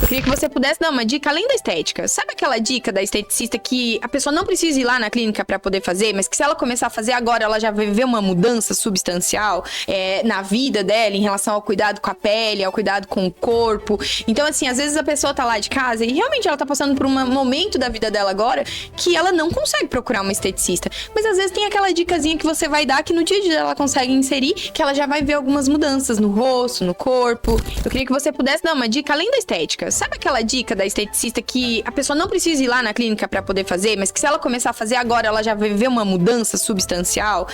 queria que você pudesse dar uma dica além da estética. Sabe aquela dica da esteticista que a pessoa não precisa ir lá na clínica pra poder fazer, mas que se ela começar a fazer agora, ela já vai ver uma mudança substancial na vida dela em relação ao cuidado com a pele, ao cuidado com o corpo. Então, assim, às vezes a pessoa tá lá de casa e realmente ela tá passando por um momento da vida dela agora que ela não consegue procurar uma esteticista. Mas às vezes tem aquela dicasinha que você vai dar que no dia a dia ela consegue inserir, que ela já vai ver algumas mudanças no rosto, no corpo. Eu queria que você pudesse dar uma dica além da estética. Sabe aquela dica da esteticista que a pessoa não precisa ir lá na clínica pra poder fazer, mas que se ela começar a fazer agora, ela já vai ver uma mudança substancial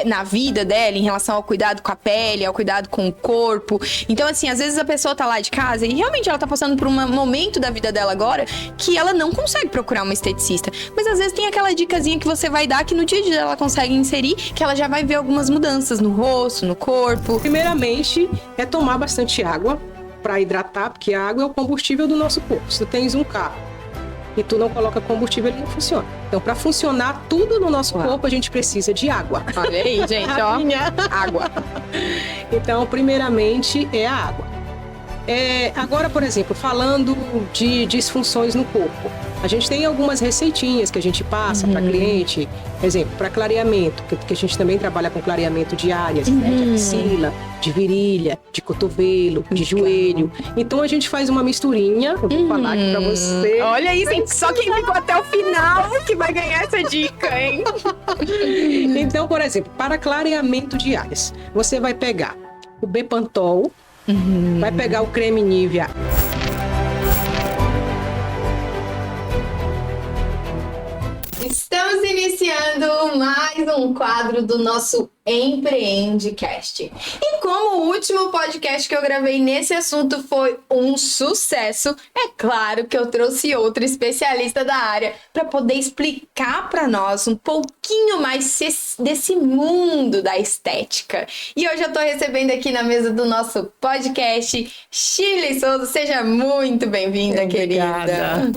na vida dela em relação ao cuidado com a pele, ao cuidado com o corpo. Então, assim, às vezes a pessoa tá lá de casa e realmente ela tá passando por um momento da vida dela agora que ela não consegue procurar uma esteticista. Mas às vezes tem aquela dicasinha que você vai dar que no dia a dia ela consegue inserir, que ela já vai ver algumas mudanças no rosto, no corpo. Primeiramente, é tomar bastante água para hidratar, porque a água é o combustível do nosso corpo. Se tu tens um carro e tu não coloca combustível, ele não funciona. Então, para funcionar tudo no nosso corpo, a gente precisa de água. Olha aí, gente, ó. Água. Então, primeiramente, é a água. Agora, por exemplo, falando de disfunções no corpo, a gente tem algumas receitinhas que a gente passa para cliente, por exemplo, para clareamento, que a gente também trabalha com clareamento de áreas, né, de axila, de virilha, de cotovelo, de joelho. Então a gente faz uma misturinha, eu vou falar aqui para você. Olha aí, gente, só quem ficou até o final que vai ganhar essa dica, hein? Então, por exemplo, para clareamento de áreas, você vai pegar o Bepantol, vai pegar o creme Nivea. Estamos iniciando mais um quadro do nosso Empreendecast. E como o último podcast que eu gravei nesse assunto foi um sucesso, é claro que eu trouxe outro especialista da área para poder explicar para nós um pouquinho mais desse mundo da estética. E hoje eu tô recebendo aqui na mesa do nosso podcast Shirley Souza. Seja muito bem-vinda, querida.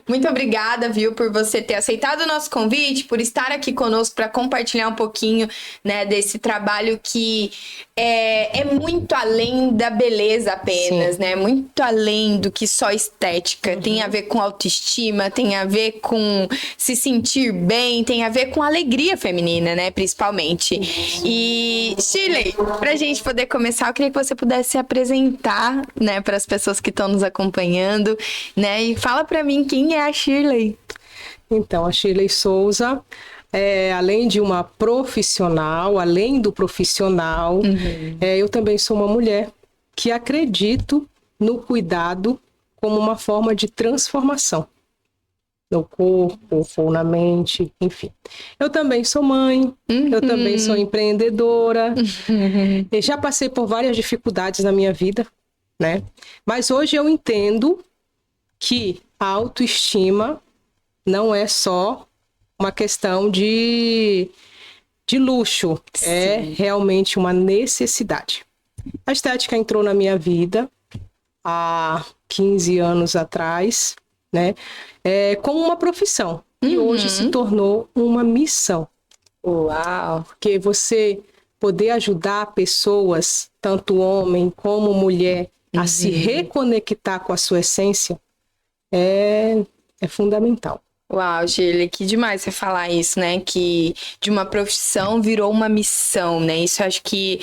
Muito obrigada, viu, por você ter aceitado o nosso convite, por estar aqui conosco para compartilhar um pouquinho, né, desse trabalho que é muito além da beleza apenas, né? Muito além do que só estética. Tem a ver com autoestima, tem a ver com se sentir bem, tem a ver com alegria feminina, né? Principalmente. E, Shirley, pra gente poder começar, eu queria que você pudesse se apresentar, né, para as pessoas que estão nos acompanhando, né? E fala pra mim quem é a Shirley. Então, a Shirley Souza, além de uma profissional, além do profissional, eu também sou uma mulher que acredito no cuidado como uma forma de transformação no corpo ou na mente, enfim. Eu também sou mãe, eu também sou empreendedora, e já passei por várias dificuldades na minha vida, né? Mas hoje eu entendo que a autoestima não é só uma questão de luxo, é realmente uma necessidade. A estética entrou na minha vida há 15 anos atrás, né, como uma profissão, e hoje se tornou uma missão. Uau! Porque você poder ajudar pessoas, tanto homem como mulher, a se reconectar com a sua essência é fundamental. Uau, Shirley, que demais você falar isso, né? Que de uma profissão virou uma missão, né? Isso eu acho que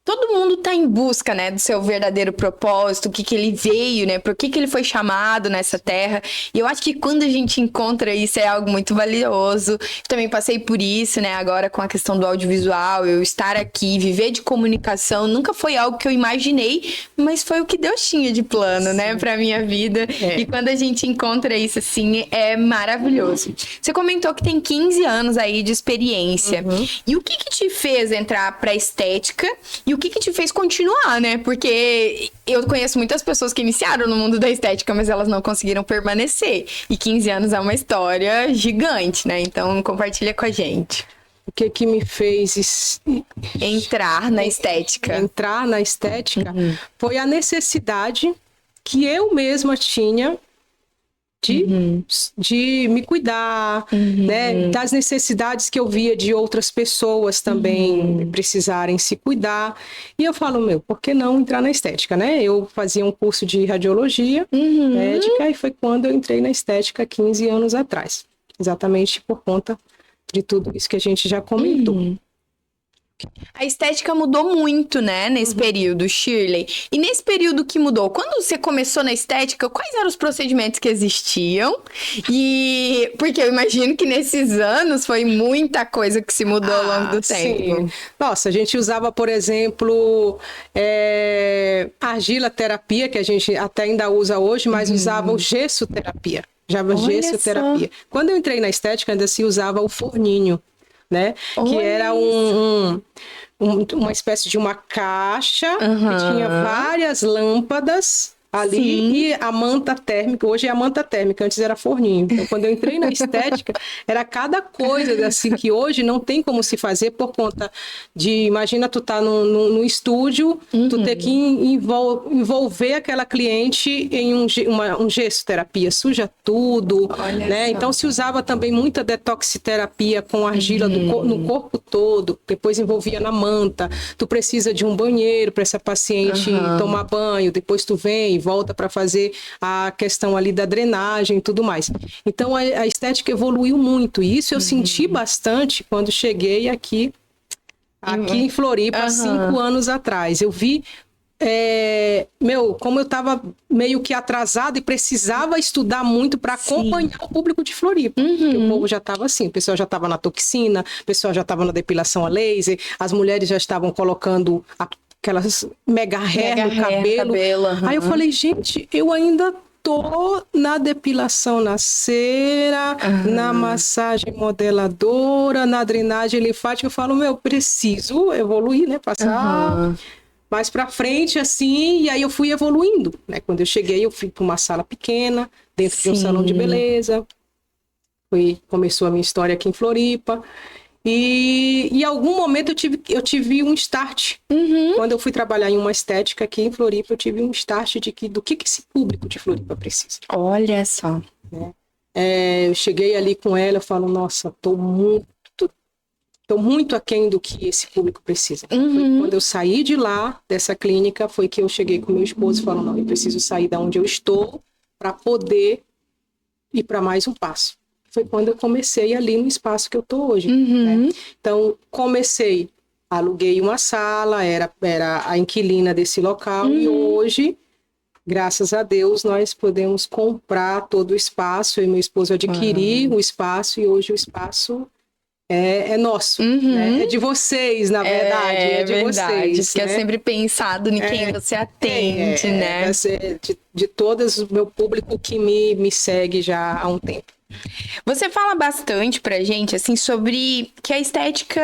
todo mundo tá em busca, né, do seu verdadeiro propósito, o que ele veio, né, por que ele foi chamado nessa terra. E eu acho que quando a gente encontra isso é algo muito valioso. Também passei por isso, né, agora com a questão do audiovisual, eu estar aqui, viver de comunicação, nunca foi algo que eu imaginei, mas foi o que Deus tinha de plano, né, pra minha vida. E quando a gente encontra isso, assim, é maravilhoso. Você comentou que tem 15 anos aí de experiência. E o que te fez entrar pra estética e o que te fez continuar, né? Porque eu conheço muitas pessoas que iniciaram no mundo da estética, mas elas não conseguiram permanecer. E 15 anos é uma história gigante, né? Então, compartilha com a gente. O que me fez entrar na estética? Entrar na estética foi a necessidade que eu mesma tinha de me cuidar, né? Das necessidades que eu via de outras pessoas também precisarem se cuidar. E eu falo, por que não entrar na estética, né? Eu fazia um curso de radiologia médica e foi quando eu entrei na estética 15 anos atrás. Exatamente por conta de tudo isso que a gente já comentou. A estética mudou muito, né, nesse período, Shirley. E nesse período que mudou, quando você começou na estética, quais eram os procedimentos que existiam? E porque eu imagino que nesses anos foi muita coisa que se mudou ao longo do tempo. Sim. Nossa, a gente usava, por exemplo, argilaterapia, que a gente até ainda usa hoje, mas usava o gessoterapia. Gessoterapia. Quando eu entrei na estética, ainda se usava o forninho, né? Que era uma espécie de uma caixa que tinha várias lâmpadas ali e a manta térmica. Hoje é a manta térmica, antes era forninho. Então, quando eu entrei na estética, era cada coisa assim que hoje não tem como se fazer por conta de... Imagina tu tá no estúdio, tu ter que envolver aquela cliente em um gessoterapia, suja tudo, né? Então, se usava também muita detoxiterapia com argila no corpo todo, depois envolvia na manta. Tu precisa de um banheiro para essa paciente tomar banho, depois tu vem e volta para fazer a questão ali da drenagem e tudo mais. Então, a estética evoluiu muito. E isso eu senti bastante quando cheguei aqui em Floripa, 5 anos atrás. Eu vi, como eu estava meio que atrasada e precisava estudar muito para acompanhar o público de Floripa. Porque o povo já estava assim, o pessoal já estava na toxina, o pessoal já estava na depilação a laser, as mulheres já estavam colocando aquelas mega hair no cabelo. Aí eu falei, gente, eu ainda tô na depilação na cera, na massagem modeladora, na drenagem linfática. Eu falo, preciso evoluir, né? Passar mais pra frente, assim. E aí eu fui evoluindo, né? Quando eu cheguei, eu fui pra uma sala pequena, dentro de um salão de beleza. Começou a minha história aqui em Floripa. E em algum momento eu tive um start. Quando eu fui trabalhar em uma estética aqui em Floripa, eu tive um start do que esse público de Floripa precisa. Olha só. Eu cheguei ali com ela, eu falo, nossa, tô muito aquém do que esse público precisa. Quando eu saí de lá, dessa clínica, foi que eu cheguei com meu esposo e falo, não, eu preciso sair da onde eu estou para poder ir para mais um passo. Foi quando eu comecei ali no espaço que eu tô hoje. Né? Então, aluguei uma sala, era a inquilina desse local, e hoje, graças a Deus, nós podemos comprar todo o espaço. Eu e meu esposo adquiri o espaço, e hoje o espaço é nosso, né? É de vocês, na verdade. É de vocês. Porque é sempre pensado em quem você atende, né? De todos o meu público que me segue já há um tempo. Você fala bastante pra gente, assim, sobre que a estética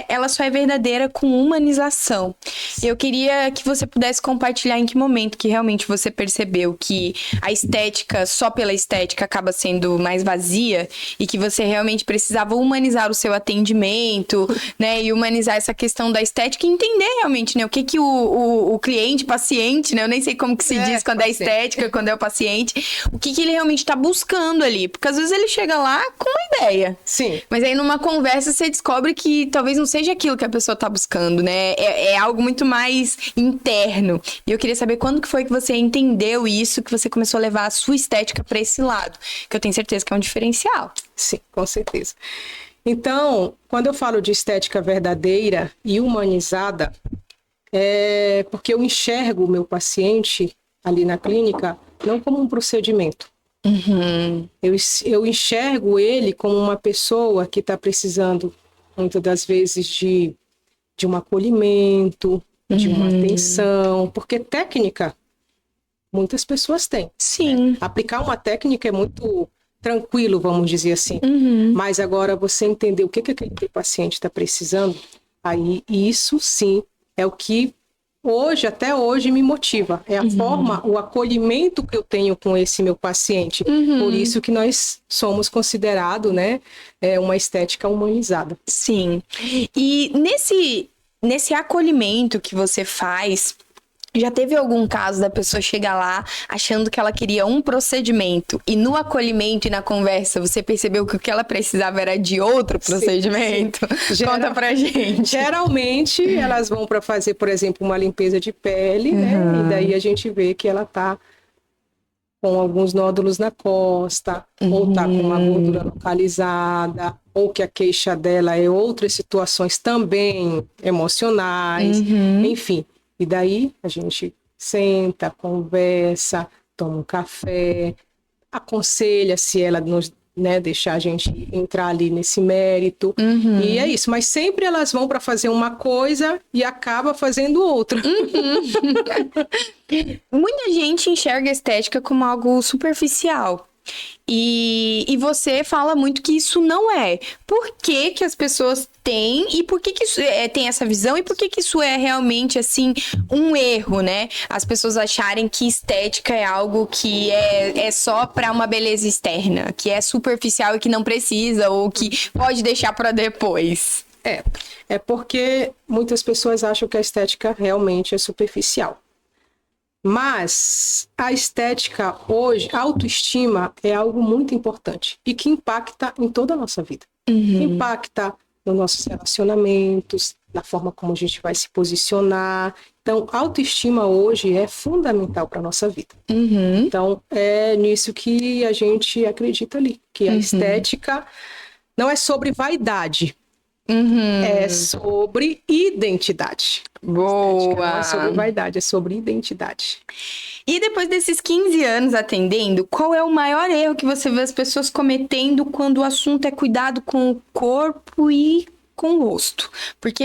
ela só é verdadeira com humanização. Eu queria que você pudesse compartilhar em que momento que realmente você percebeu que a estética, só pela estética, acaba sendo mais vazia e que você realmente precisava humanizar o seu atendimento, né, e humanizar essa questão da estética e entender realmente, né, o que o cliente, paciente, né, eu nem sei como que se diz quando é estética, quando é o paciente, o que ele realmente tá buscando ali. Porque às vezes ele chega lá com uma ideia. Sim. Mas aí numa conversa você descobre que talvez não seja aquilo que a pessoa tá buscando, né? É algo muito mais interno. E eu queria saber quando que foi que você entendeu isso, que você começou a levar a sua estética para esse lado. Que eu tenho certeza que é um diferencial. Sim, com certeza. Então, quando eu falo de estética verdadeira e humanizada, é porque eu enxergo o meu paciente ali na clínica não como um procedimento. Eu enxergo ele como uma pessoa que está precisando, muitas das vezes, de um acolhimento, de uma atenção, porque técnica, muitas pessoas têm. Sim. Né? Aplicar uma técnica é muito tranquilo, vamos dizer assim. Mas agora você entender o que aquele paciente está precisando, aí isso sim é o que até hoje me motiva. É a forma, o acolhimento que eu tenho com esse meu paciente. Por isso que nós somos considerados, né, uma estética humanizada. Sim. E nesse acolhimento que você faz, Já teve algum caso da pessoa chegar lá achando que ela queria um procedimento e no acolhimento e na conversa você percebeu que o que ela precisava era de outro procedimento? Sim. Conta pra gente. Geralmente elas vão para fazer, por exemplo, uma limpeza de pele, né? E daí a gente vê que ela tá com alguns nódulos na costa, ou tá com uma gordura localizada, ou que a queixa dela é outras situações também emocionais, enfim. E daí a gente senta, conversa, toma um café, aconselha se ela nos, né, deixar a gente entrar ali nesse mérito. E é isso. Mas sempre elas vão para fazer uma coisa e acaba fazendo outra. Muita gente enxerga a estética como algo superficial. E você fala muito que isso não é. Por que que as pessoas têm e por que que isso tem essa visão e por que que isso é realmente, assim, um erro, né? As pessoas acharem que estética é algo que é só para uma beleza externa, que é superficial e que não precisa ou que pode deixar para depois. É porque muitas pessoas acham que a estética realmente é superficial. Mas a estética hoje, a autoestima é algo muito importante e que impacta em toda a nossa vida. Impacta nos nossos relacionamentos, na forma como a gente vai se posicionar. Então, a autoestima hoje é fundamental para a nossa vida. Então, é nisso que a gente acredita ali, que a estética não é sobre vaidade, é sobre identidade. Boa! Não é sobre vaidade, é sobre identidade. E depois desses 15 anos atendendo, qual é o maior erro que você vê as pessoas cometendo quando o assunto é cuidado com o corpo e com o rosto? Porque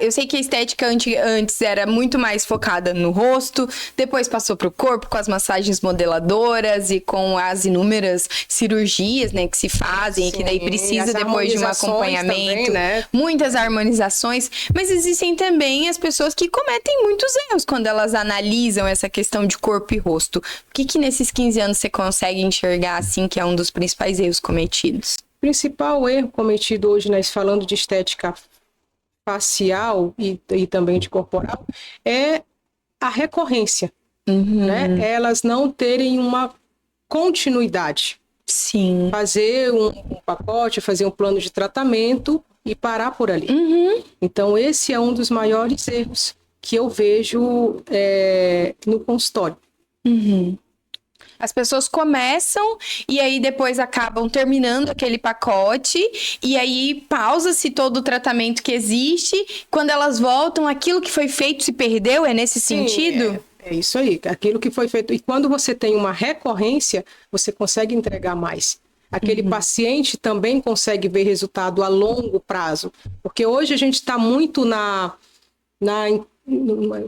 eu sei que a estética antes era muito mais focada no rosto, depois passou para o corpo com as massagens modeladoras e com as inúmeras cirurgias, né, que se fazem, que daí precisa depois de um acompanhamento, também, né? Muitas harmonizações, mas existem também as pessoas que cometem muitos erros quando elas analisam essa questão de corpo e rosto. O que nesses 15 anos você consegue enxergar assim que é um dos principais erros cometidos? O principal erro cometido hoje, né, falando de estética facial e também de corporal, é a recorrência, né? Elas não terem uma continuidade. Sim. Fazer um pacote, fazer um plano de tratamento e parar por ali. Então, esse é um dos maiores erros que eu vejo no consultório. As pessoas começam e aí depois acabam terminando aquele pacote e aí pausa-se todo o tratamento que existe. Quando elas voltam, aquilo que foi feito se perdeu? É nesse sentido? É isso aí, aquilo que foi feito. E quando você tem uma recorrência, você consegue entregar mais. Aquele paciente também consegue ver resultado a longo prazo. Porque hoje a gente está muito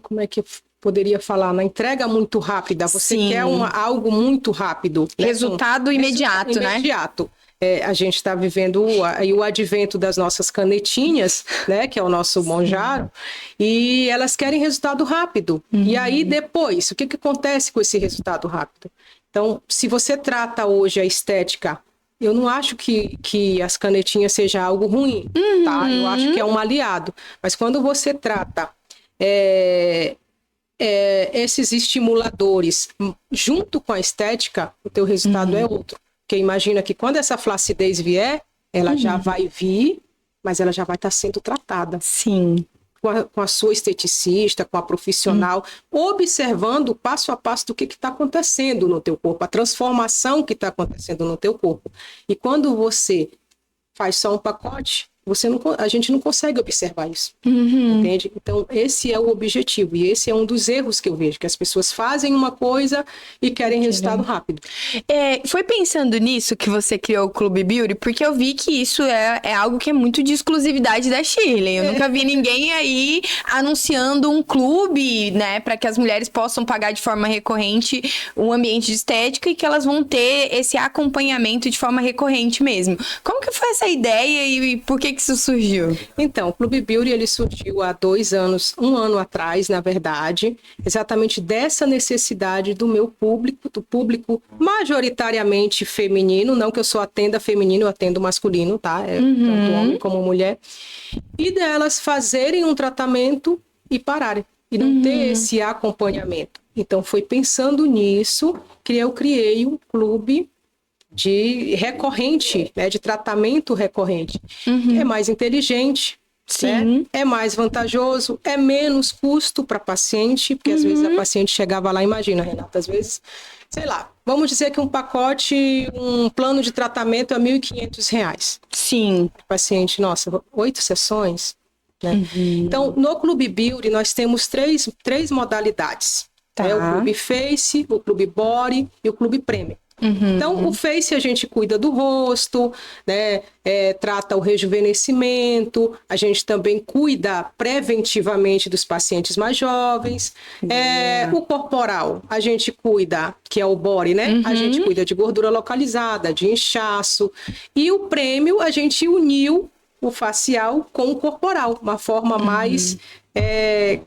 como é que poderia falar, na entrega muito rápida. Você quer algo muito rápido. Resultado imediato, né? Imediato. A gente está vivendo o advento das nossas canetinhas, né? Que é o nosso Monjaro. E elas querem resultado rápido. E aí, depois, o que acontece com esse resultado rápido? Então, se você trata hoje a estética, eu não acho que as canetinhas seja algo ruim, tá? Eu acho que é um aliado. Mas quando você trata esses estimuladores junto com a estética, o teu resultado é outro. Porque imagina que quando essa flacidez vier, ela já vai vir, mas ela já vai estar sendo tratada. Sim. Com a sua esteticista, com a profissional, observando passo a passo do que está acontecendo no teu corpo, a transformação que está acontecendo no teu corpo. E quando você faz só um pacote, a gente não consegue observar isso, entende? Então, esse é o objetivo e esse é um dos erros que eu vejo, que as pessoas fazem uma coisa e querem resultado rápido. Foi pensando nisso que você criou o Clube Beauty, porque eu vi que isso é algo que é muito de exclusividade da Shirley. Eu nunca vi ninguém aí anunciando um clube, né, para que as mulheres possam pagar de forma recorrente um ambiente de estética e que elas vão ter esse acompanhamento de forma recorrente mesmo. Como que foi essa ideia e por que isso surgiu? Então, o Clube Beauty, ele surgiu há 2 anos, 1 ano atrás, na verdade, exatamente dessa necessidade do meu público, do público majoritariamente feminino, não que eu só atenda feminino, eu atendo masculino, tá? Tanto homem como mulher. E delas fazerem um tratamento e pararem. e não ter esse acompanhamento. Então, foi pensando nisso que eu criei um clube de recorrente, né, de tratamento recorrente, que é mais inteligente, né, é mais vantajoso, é menos custo para paciente, porque às vezes a paciente chegava lá, imagina, Renata, às vezes, sei lá, vamos dizer que um plano de tratamento é R$1.500. Sim. Paciente, nossa, 8 sessões, né? Então, no Clube Beauty, nós temos três modalidades. Tá. É o Clube Face, o Clube Body e o Clube Premium. Então, o Face a gente cuida do rosto, né? Trata o rejuvenescimento, a gente também cuida preventivamente dos pacientes mais jovens. O corporal, a gente cuida, que é o body, né? A gente cuida de gordura localizada, de inchaço. E o Premium, a gente uniu o facial com o corporal, uma forma mais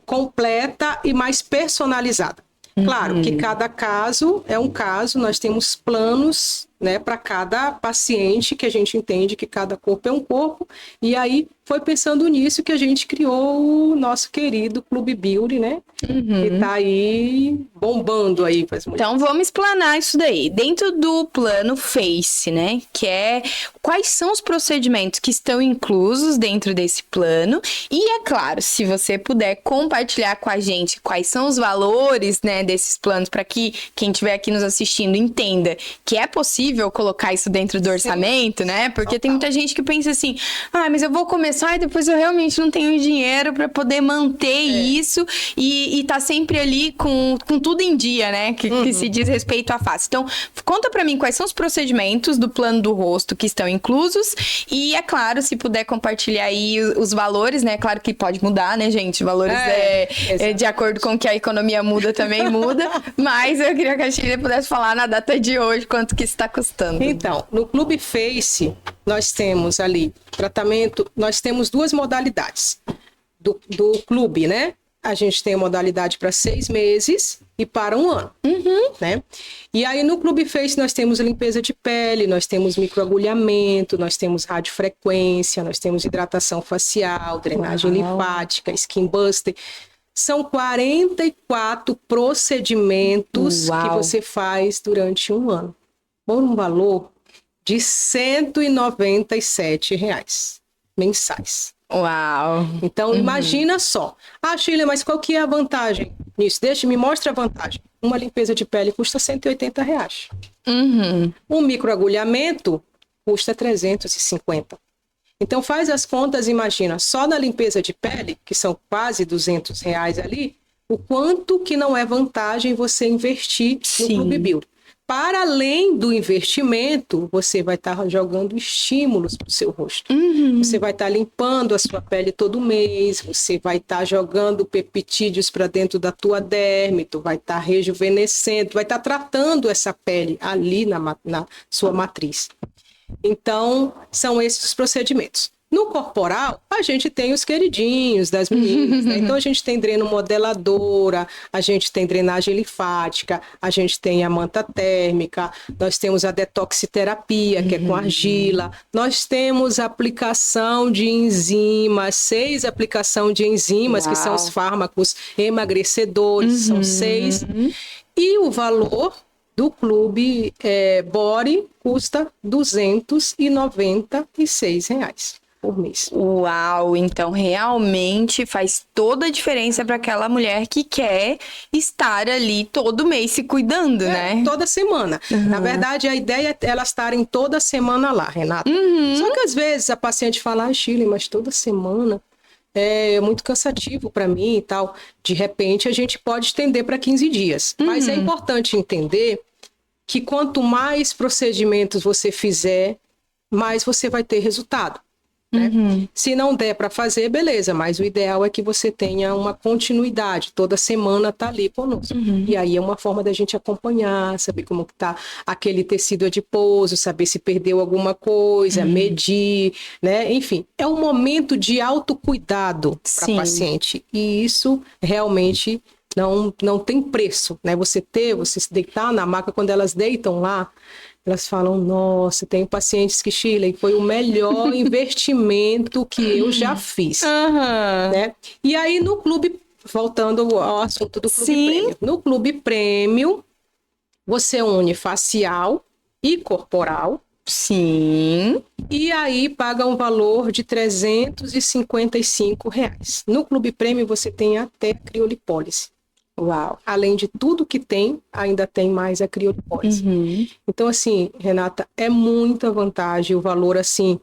completa e mais personalizada. Claro que cada caso é um caso, nós temos planos, né, para cada paciente, que a gente entende que cada corpo é um corpo, e aí foi pensando nisso que a gente criou o nosso querido Clube Beauty, né, que tá aí bombando aí para as mulheres. Então vamos explanar isso daí. Dentro do plano Face, né, que é quais são os procedimentos que estão inclusos dentro desse plano, e é claro, se você puder compartilhar com a gente quais são os valores, né, desses planos, para que quem estiver aqui nos assistindo entenda que é possível colocar isso dentro do orçamento, né? Porque tem muita gente que pensa assim, mas eu vou começar e depois eu realmente não tenho dinheiro para poder manter isso e tá sempre ali com tudo em dia, né? Que se diz respeito à face. Então, conta para mim quais são os procedimentos do plano do rosto que estão inclusos e, é claro, se puder compartilhar aí os valores, né? Claro que pode mudar, né, gente? Valores de acordo com que a economia muda, também muda, mas eu queria que a Shirley pudesse falar na data de hoje quanto que está custando. Então, no Clube Face, nós temos ali tratamento, nós temos duas modalidades do clube, né? A gente tem a modalidade para 6 meses e para 1 ano, né? E aí no Clube Face nós temos limpeza de pele, nós temos microagulhamento, nós temos radiofrequência, nós temos hidratação facial, drenagem linfática, skin buster. São 44 procedimentos que você faz durante 1 ano, por um valor de R$197 mensais. Uau! Então, imagina só. Shirley, mas qual que é a vantagem nisso? Me mostra a vantagem. Uma limpeza de pele custa R$180. Um microagulhamento custa R$350. Então, faz as contas, imagina, só na limpeza de pele, que são quase R$200 ali, o quanto que não é vantagem você investir no Clube Beauty. Para além do investimento, você vai estar jogando estímulos para o seu rosto. Você vai estar limpando a sua pele todo mês, você vai estar jogando peptídeos para dentro da tua derme, tu vai estar rejuvenescendo, vai estar tratando essa pele ali na sua matriz. Então, são esses os procedimentos. No corporal, a gente tem os queridinhos das meninas, né? Então, a gente tem dreno modeladora, a gente tem drenagem linfática, a gente tem a manta térmica, nós temos a detoxiterapia, que é com argila, nós temos a aplicação de enzimas, 6 aplicações de enzimas, que são os fármacos emagrecedores, são 6. E o valor do Clube Body custa R$296 por mês. Uau! Então, realmente faz toda a diferença para aquela mulher que quer estar ali todo mês se cuidando, né? Toda semana. Na verdade, a ideia é elas estarem toda semana lá, Renata. Só que às vezes a paciente fala, Shirley, mas toda semana é muito cansativo para mim e tal. De repente, a gente pode estender para 15 dias. Mas é importante entender que quanto mais procedimentos você fizer, mais você vai ter resultado. Né? Se não der para fazer, beleza, mas o ideal é que você tenha uma continuidade, toda semana tá ali conosco. E aí é uma forma da gente acompanhar, saber como que tá aquele tecido adiposo, saber se perdeu alguma coisa, medir, né? Enfim, é um momento de autocuidado para paciente. E isso realmente não tem preço, né? Você se deitar na maca, quando elas deitam lá, elas falam, nossa, tem pacientes que, Shirley, foi o melhor investimento que eu já fiz. Né? E aí, no Clube voltando ao assunto do Clube Sim. Prêmio. No Clube Prêmio, você une facial e corporal, Sim. e aí paga um valor de R$355. No Clube Prêmio você tem até criolipólise. Uau. Além de tudo que tem, ainda tem mais a criolipólise. Uhum. Então, assim, Renata, é muita vantagem. O valor, assim,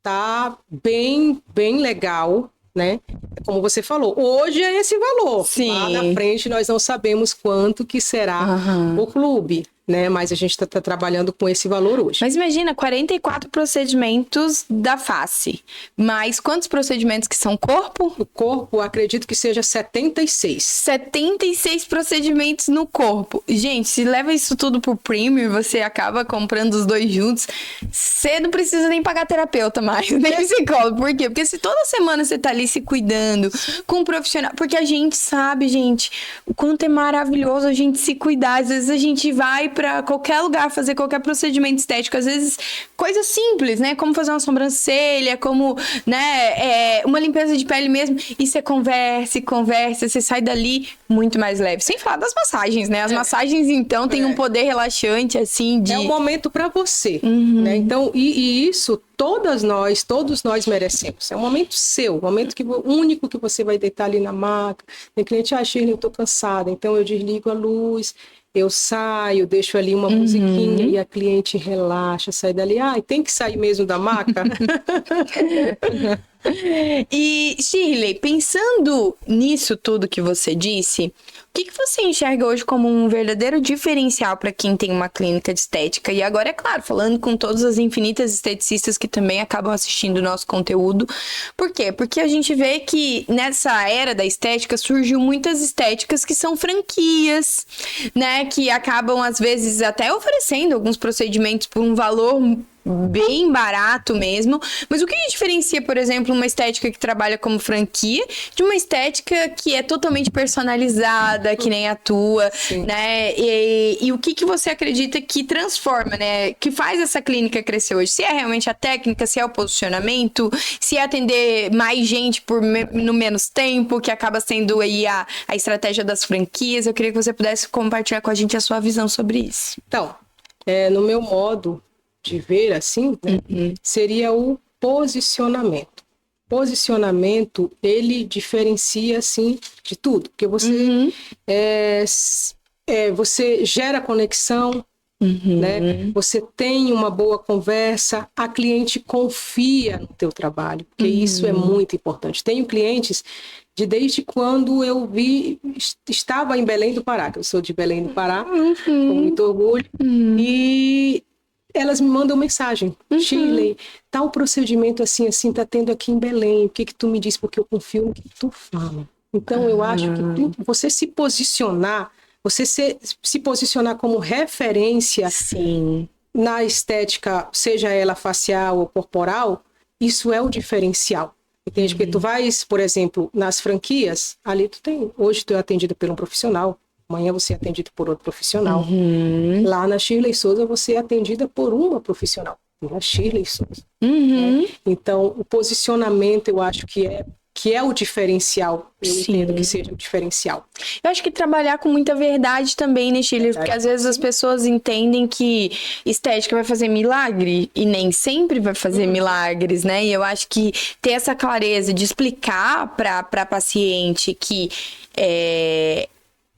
tá bem, bem legal, né? Como você falou, hoje é esse valor. Sim. Lá na frente nós não sabemos quanto que será o clube, né? Mas a gente está trabalhando com esse valor hoje. Mas imagina, 44 procedimentos da face. Mas quantos procedimentos que são corpo? O corpo, acredito que seja 76. 76 procedimentos no corpo. Gente, se leva isso tudo pro premium e você acaba comprando os dois juntos, você não precisa nem pagar terapeuta mais, nem psicólogo. Por quê? Porque se toda semana você tá ali se cuidando com um profissional... Porque a gente sabe, gente, o quanto é maravilhoso a gente se cuidar. Às vezes a gente vai pra qualquer lugar fazer qualquer procedimento estético. Às vezes, coisas simples, né? Como fazer uma sobrancelha, como, né, uma limpeza de pele mesmo. E você conversa, você sai dali muito mais leve. Sem falar das massagens, né? As massagens, então, têm um poder relaxante, assim, de... É um momento para você, né? Então, e isso todos nós merecemos. É um momento seu, um momento único que você vai deitar ali na maca. Tem cliente, Shirley, eu tô cansada, então eu desligo a luz, eu saio, deixo ali uma musiquinha e a cliente relaxa, sai dali. Tem que sair mesmo da maca? E, Shirley, pensando nisso tudo que você disse, o que você enxerga hoje como um verdadeiro diferencial para quem tem uma clínica de estética? E agora, é claro, falando com todas as infinitas esteticistas que também acabam assistindo o nosso conteúdo. Por quê? Porque a gente vê que nessa era da estética surgiu muitas estéticas que são franquias, né? Que acabam, às vezes, até oferecendo alguns procedimentos por um valor bem barato mesmo, mas o que diferencia, por exemplo, uma estética que trabalha como franquia de uma estética que é totalmente personalizada, que nem a tua, né? E o que você acredita que transforma, né? Que faz essa clínica crescer hoje? Se é realmente a técnica, se é o posicionamento, se é atender mais gente no menos tempo, que acaba sendo aí a estratégia das franquias. Eu queria que você pudesse compartilhar com a gente a sua visão sobre isso. Então, no meu modo de ver assim, né, seria o posicionamento. Posicionamento, ele diferencia, assim, de tudo. Porque você, você gera conexão, né? Você tem uma boa conversa, a cliente confia no teu trabalho, porque isso é muito importante. Tenho clientes desde quando eu estava em Belém do Pará, que eu sou de Belém do Pará, com muito orgulho, e elas me mandam mensagem, Shirley, tal procedimento assim, tá tendo aqui em Belém, o que tu me diz? Porque eu confio no que tu fala. Então, eu acho que você se posicionar, se posicionar como referência na estética, seja ela facial ou corporal, isso é o diferencial. Entende? Porque tu vais, por exemplo, nas franquias, ali hoje tu é atendida por um profissional, amanhã você é atendido por outro profissional. Lá na Shirley Souza, você é atendida por uma profissional, pela Shirley Souza. Né? Então, o posicionamento, eu acho que é o diferencial. Eu entendo que seja o diferencial. Eu acho que trabalhar com muita verdade também, né, Shirley? Porque às vezes as pessoas entendem que estética vai fazer milagre e nem sempre vai fazer milagres, né? E eu acho que ter essa clareza de explicar para paciente que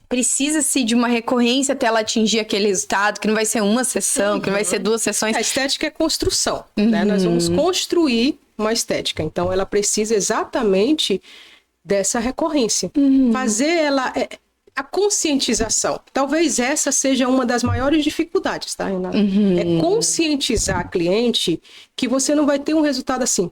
precisa-se de uma recorrência até ela atingir aquele resultado, que não vai ser uma sessão, que não vai ser 2 sessões. A estética é construção, né? Nós vamos construir uma estética. Então, ela precisa exatamente dessa recorrência. Fazer ela... A conscientização. Talvez essa seja uma das maiores dificuldades, tá, Renata? É conscientizar a cliente que você não vai ter um resultado assim.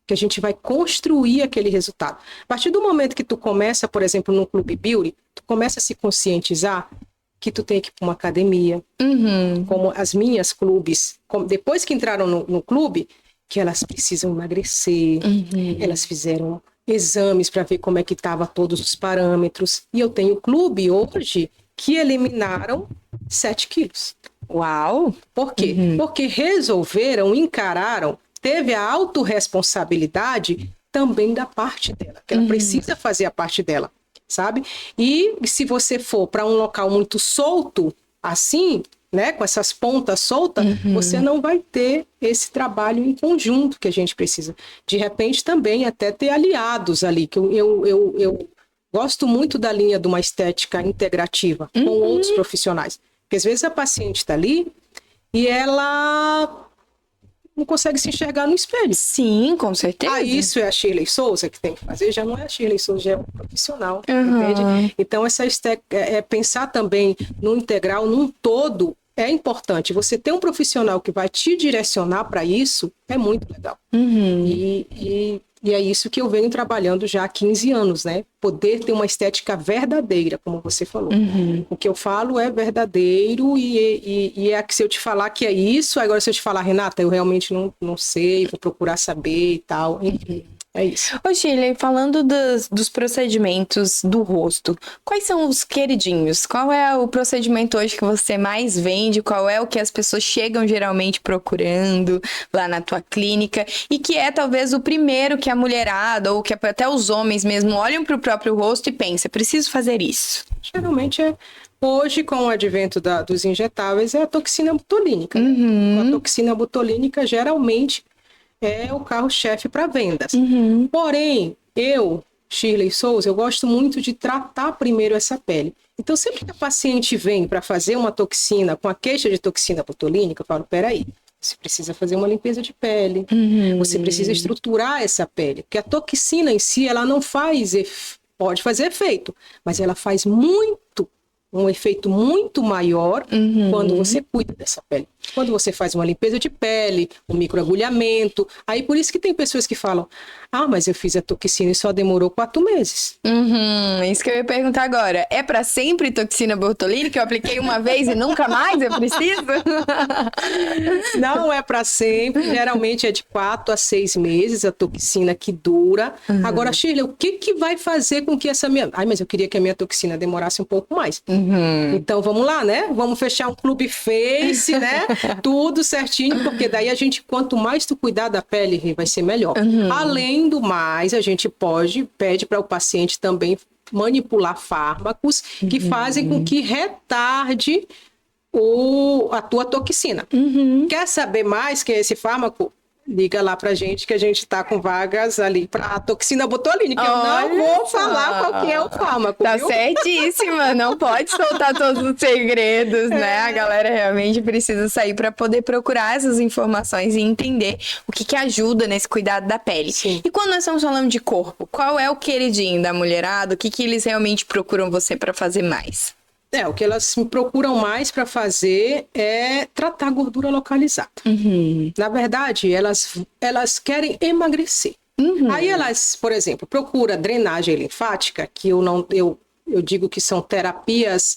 Que a gente vai construir aquele resultado. A partir do momento que tu começa, por exemplo, no Clube Beauty, tu começa a se conscientizar que tu tem que ir para uma academia, como as minhas clubes, depois que entraram no clube, que elas precisam emagrecer, elas fizeram exames para ver como é que estava todos os parâmetros, e eu tenho clube hoje que eliminaram 7 quilos. Uau! Por quê? Porque encararam, teve a autorresponsabilidade também da parte dela, que ela precisa fazer a parte dela. sabe? E se você for para um local muito solto, assim, né, com essas pontas soltas, você não vai ter esse trabalho em conjunto que a gente precisa. De repente, também até ter aliados ali, que eu gosto muito da linha de uma estética integrativa com outros profissionais. Porque às vezes a paciente está ali e ela não consegue se enxergar no espelho. Sim, com certeza. Ah, isso é a Shirley Souza que tem que fazer? Já não é a Shirley Souza, já é um profissional, entende? Então, pensar também no integral, num todo, é importante. Você ter um profissional que vai te direcionar para isso é muito legal. E é isso que eu venho trabalhando já há 15 anos, né? Poder ter uma estética verdadeira, como você falou. O que eu falo é verdadeiro e é que se eu te falar que é isso, agora se eu te falar, Renata, eu realmente não sei, vou procurar saber e tal. Enfim, é isso. Ô, Shirley, falando dos procedimentos do rosto, quais são os queridinhos? Qual é o procedimento hoje que você mais vende? Qual é o que as pessoas chegam geralmente procurando lá na tua clínica? E que é talvez o primeiro que a mulherada ou que até os homens mesmo olham para o próprio rosto e pensam, preciso fazer isso. Geralmente hoje, com o advento dos injetáveis, é a toxina botulínica. A toxina botulínica geralmente é o carro-chefe para vendas. Porém, eu, Shirley Souza, eu gosto muito de tratar primeiro essa pele. Então, sempre que a paciente vem para fazer uma toxina com a queixa de toxina botulínica, eu falo, peraí, você precisa fazer uma limpeza de pele, você precisa estruturar essa pele, porque a toxina em si, ela não pode fazer efeito, mas ela faz um efeito muito maior quando você cuida dessa pele. Quando você faz uma limpeza de pele, um microagulhamento, aí por isso que tem pessoas que falam, mas eu fiz a toxina e só demorou 4 meses. Isso que eu ia perguntar agora. É pra sempre toxina botulínica que eu apliquei uma vez e nunca mais eu preciso? Não é para sempre, geralmente é de 4 a 6 meses a toxina que dura. Agora, Shirley, o que vai fazer com que essa minha... mas eu queria que a minha toxina demorasse um pouco mais. Então, vamos lá, né? Vamos fechar um clube Face, né? Tudo certinho, porque daí a gente, quanto mais tu cuidar da pele, vai ser melhor. Além do mais, a gente pede para o paciente também manipular fármacos que fazem com que retarde a tua toxina. Quer saber mais que é esse fármaco? Liga lá pra gente que a gente tá com vagas ali pra toxina botulínica. Eu não vou falar qual que é o fármaco, Tá viu? certíssima, não pode soltar todos os segredos, né? A galera realmente precisa sair pra poder procurar essas informações e entender o que ajuda nesse cuidado da pele. Sim. E quando nós estamos falando de corpo, qual é o queridinho da mulherada? O que eles realmente procuram você pra fazer mais? O que elas me procuram mais para fazer é tratar gordura localizada. Na verdade, elas querem emagrecer. Aí elas, por exemplo, procuram drenagem linfática, que eu digo que são terapias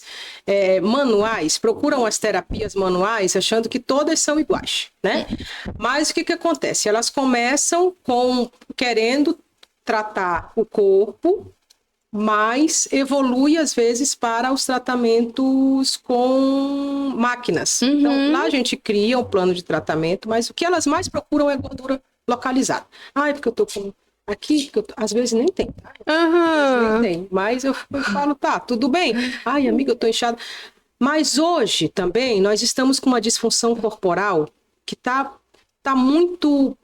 manuais, procuram as terapias manuais achando que todas são iguais, né? Mas o que acontece? Elas começam querendo tratar o corpo, mas evolui às vezes para os tratamentos com máquinas. Então, lá a gente cria um plano de tratamento, mas o que elas mais procuram é gordura localizada. É porque eu tô com aqui, às vezes nem tem. Às vezes nem tem, mas eu falo, tá, tudo bem. Amiga, eu tô inchada. Mas hoje também nós estamos com uma disfunção corporal que tá muito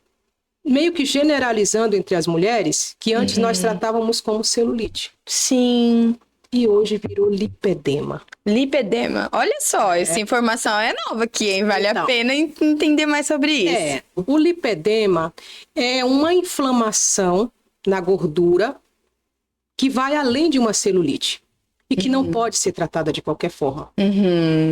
meio que generalizando entre as mulheres, que antes nós tratávamos como celulite. Sim. E hoje virou lipedema. Lipedema. Olha só, essa informação é nova aqui, hein? Vale a pena entender mais sobre isso. O lipedema é uma inflamação na gordura que vai além de uma celulite e que não pode ser tratada de qualquer forma,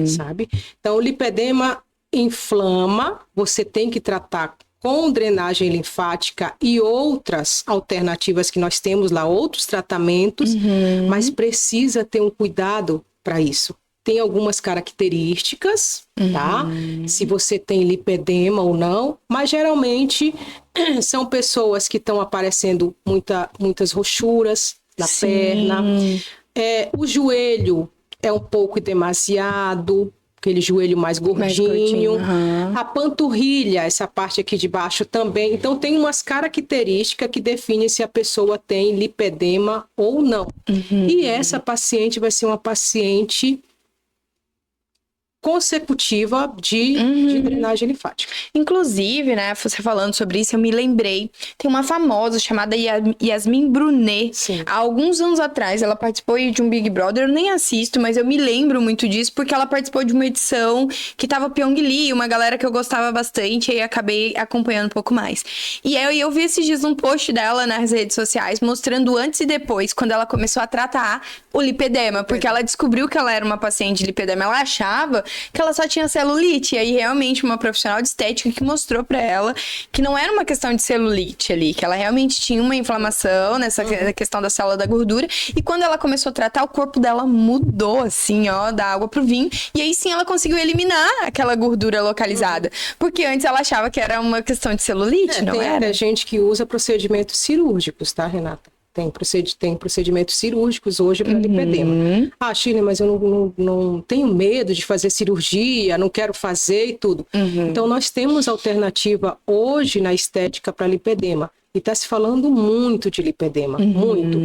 sabe? Então, o lipedema inflama, você tem que tratar com drenagem linfática e outras alternativas que nós temos lá, outros tratamentos, mas precisa ter um cuidado para isso. Tem algumas características, tá? Se você tem lipedema ou não, mas geralmente são pessoas que estão aparecendo muitas rochuras na perna. O joelho é um pouco demasiado, aquele joelho mais gordinho. Uhum. A panturrilha, essa parte aqui de baixo também. Então, tem umas características que definem se a pessoa tem lipedema ou não. Uhum. E essa paciente vai ser uma paciente consecutiva de drenagem linfática. Inclusive, né, você falando sobre isso, eu me lembrei, tem uma famosa chamada Yasmin Brunet. Sim. Há alguns anos atrás, ela participou de um Big Brother, eu nem assisto, mas eu me lembro muito disso, porque ela participou de uma edição que tava Pyong Lee, uma galera que eu gostava bastante, e aí acabei acompanhando um pouco mais. E aí eu vi esses dias um post dela nas redes sociais, mostrando antes e depois, quando ela começou a tratar o lipedema, porque ela descobriu que ela era uma paciente de lipedema, ela achava que ela só tinha celulite, e aí realmente uma profissional de estética que mostrou pra ela que não era uma questão de celulite ali, que ela realmente tinha uma inflamação nessa questão da célula da gordura, e quando ela começou a tratar, o corpo dela mudou assim, ó, da água pro vinho, e aí sim ela conseguiu eliminar aquela gordura localizada, porque antes ela achava que era uma questão de celulite, não tem era? até gente que usa procedimentos cirúrgicos, tá, Renata? Tem procedimentos cirúrgicos hoje para lipedema. Ah, Shirley, mas eu não tenho medo de fazer cirurgia, não quero fazer e tudo. Então, nós temos alternativa hoje na estética para lipedema. E está se falando muito de lipedema, muito.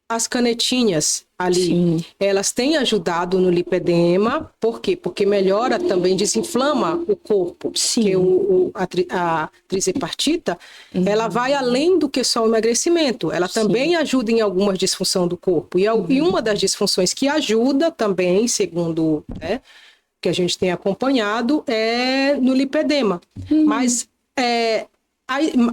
As canetinhas ali, Sim. elas têm ajudado no lipedema. Por quê? Porque melhora também, desinflama o corpo. Sim. Porque a trizepartita, ela vai além do que só o emagrecimento. Ela também ajuda em algumas disfunções do corpo. E uma das disfunções que ajuda também, segundo, né, que a gente tem acompanhado, é no lipedema. Mas,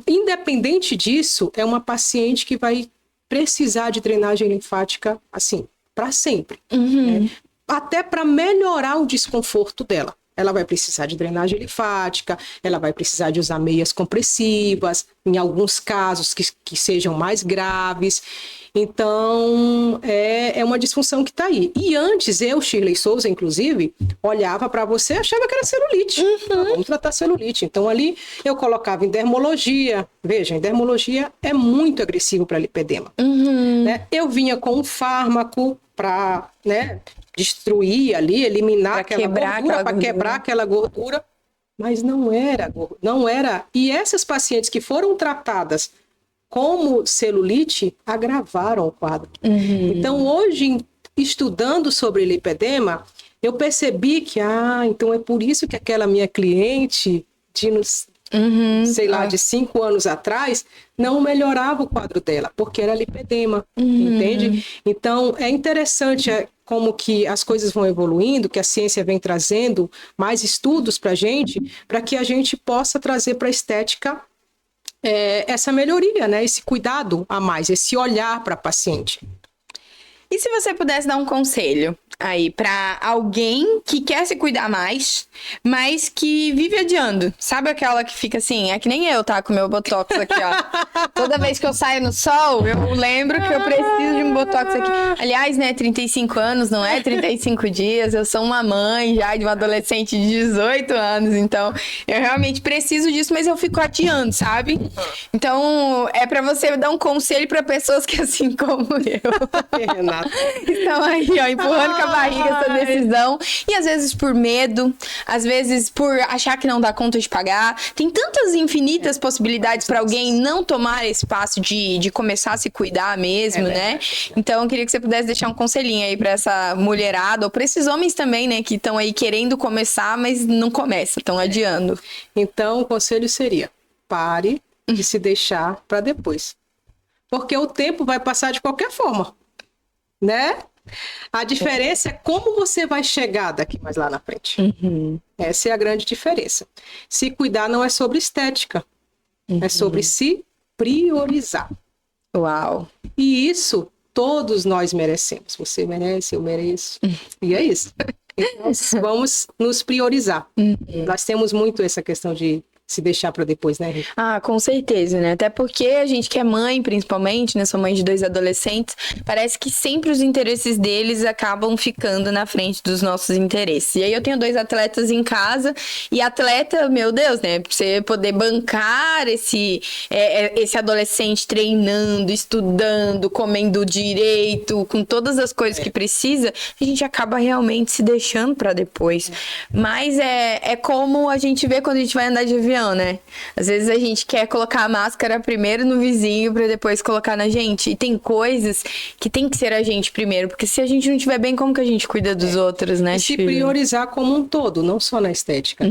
independente disso, é uma paciente que vai precisar de drenagem linfática, assim, para sempre. Né? Até para melhorar o desconforto dela. Ela vai precisar de drenagem linfática, ela vai precisar de usar meias compressivas, em alguns casos que sejam mais graves. Então, é uma disfunção que está aí. E antes, eu, Shirley Souza, inclusive, olhava para você e achava que era celulite. Vamos tratar celulite. Então, ali, eu colocava em dermologia. Veja, em dermologia é muito agressivo para lipedema. Né? Eu vinha com um fármaco para, né, destruir ali, eliminar aquela gordura, para quebrar aquela gordura. Mas não era. E essas pacientes que foram tratadas como celulite, agravaram o quadro. Então, hoje, estudando sobre lipedema, eu percebi que, então é por isso que aquela minha cliente, de 5 anos atrás, não melhorava o quadro dela, porque era lipedema, entende? Então, é interessante como que as coisas vão evoluindo, que a ciência vem trazendo mais estudos para que a gente possa trazer para a estética essa melhoria, né? Esse cuidado a mais, esse olhar para a paciente. E se você pudesse dar um conselho aí pra alguém que quer se cuidar mais, mas que vive adiando? Sabe aquela que fica assim, é que nem eu, tá? Com meu botox aqui, ó. Toda vez que eu saio no sol, eu lembro que eu preciso de um botox aqui. Aliás, né, 35 anos, não é 35 dias. Eu sou uma mãe já de uma adolescente de 18 anos, então eu realmente preciso disso, mas eu fico adiando, sabe? Então, é pra você dar um conselho pra pessoas que, assim como eu, Renata, estão aí, ó, empurrando com a barriga essa decisão. E às vezes por medo, às vezes por achar que não dá conta de pagar. Tem tantas infinitas possibilidades para alguém não tomar esse passo de começar a se cuidar mesmo, né? Então eu queria que você pudesse deixar um conselhinho aí para essa mulherada, ou para esses homens também, né, que estão aí querendo começar, mas não começam, estão adiando. Então, o conselho seria: pare de se deixar para depois. Porque o tempo vai passar de qualquer forma, né? A diferença é como você vai chegar daqui mais lá na frente. Essa é a grande diferença. Se cuidar não é sobre estética, é sobre se priorizar. Uau! E isso todos nós merecemos. Você merece, eu mereço. E é isso. Então, vamos nos priorizar. Nós temos muito essa questão de se deixar para depois, né, Rita? Ah, com certeza, né? Até porque a gente que é mãe, principalmente, né? Sou mãe de 2 adolescentes, parece que sempre os interesses deles acabam ficando na frente dos nossos interesses. E aí eu tenho 2 atletas em casa, e atleta, meu Deus, né? Pra você poder bancar esse adolescente treinando, estudando, comendo direito, com todas as coisas que precisa, a gente acaba realmente se deixando pra depois. Mas é como a gente vê quando a gente vai andar de avião, né? Às vezes a gente quer colocar a máscara primeiro no vizinho pra depois colocar na gente. E tem coisas que tem que ser a gente primeiro, porque se a gente não estiver bem, como que a gente cuida dos outros, né? E se priorizar como um todo, não só na estética.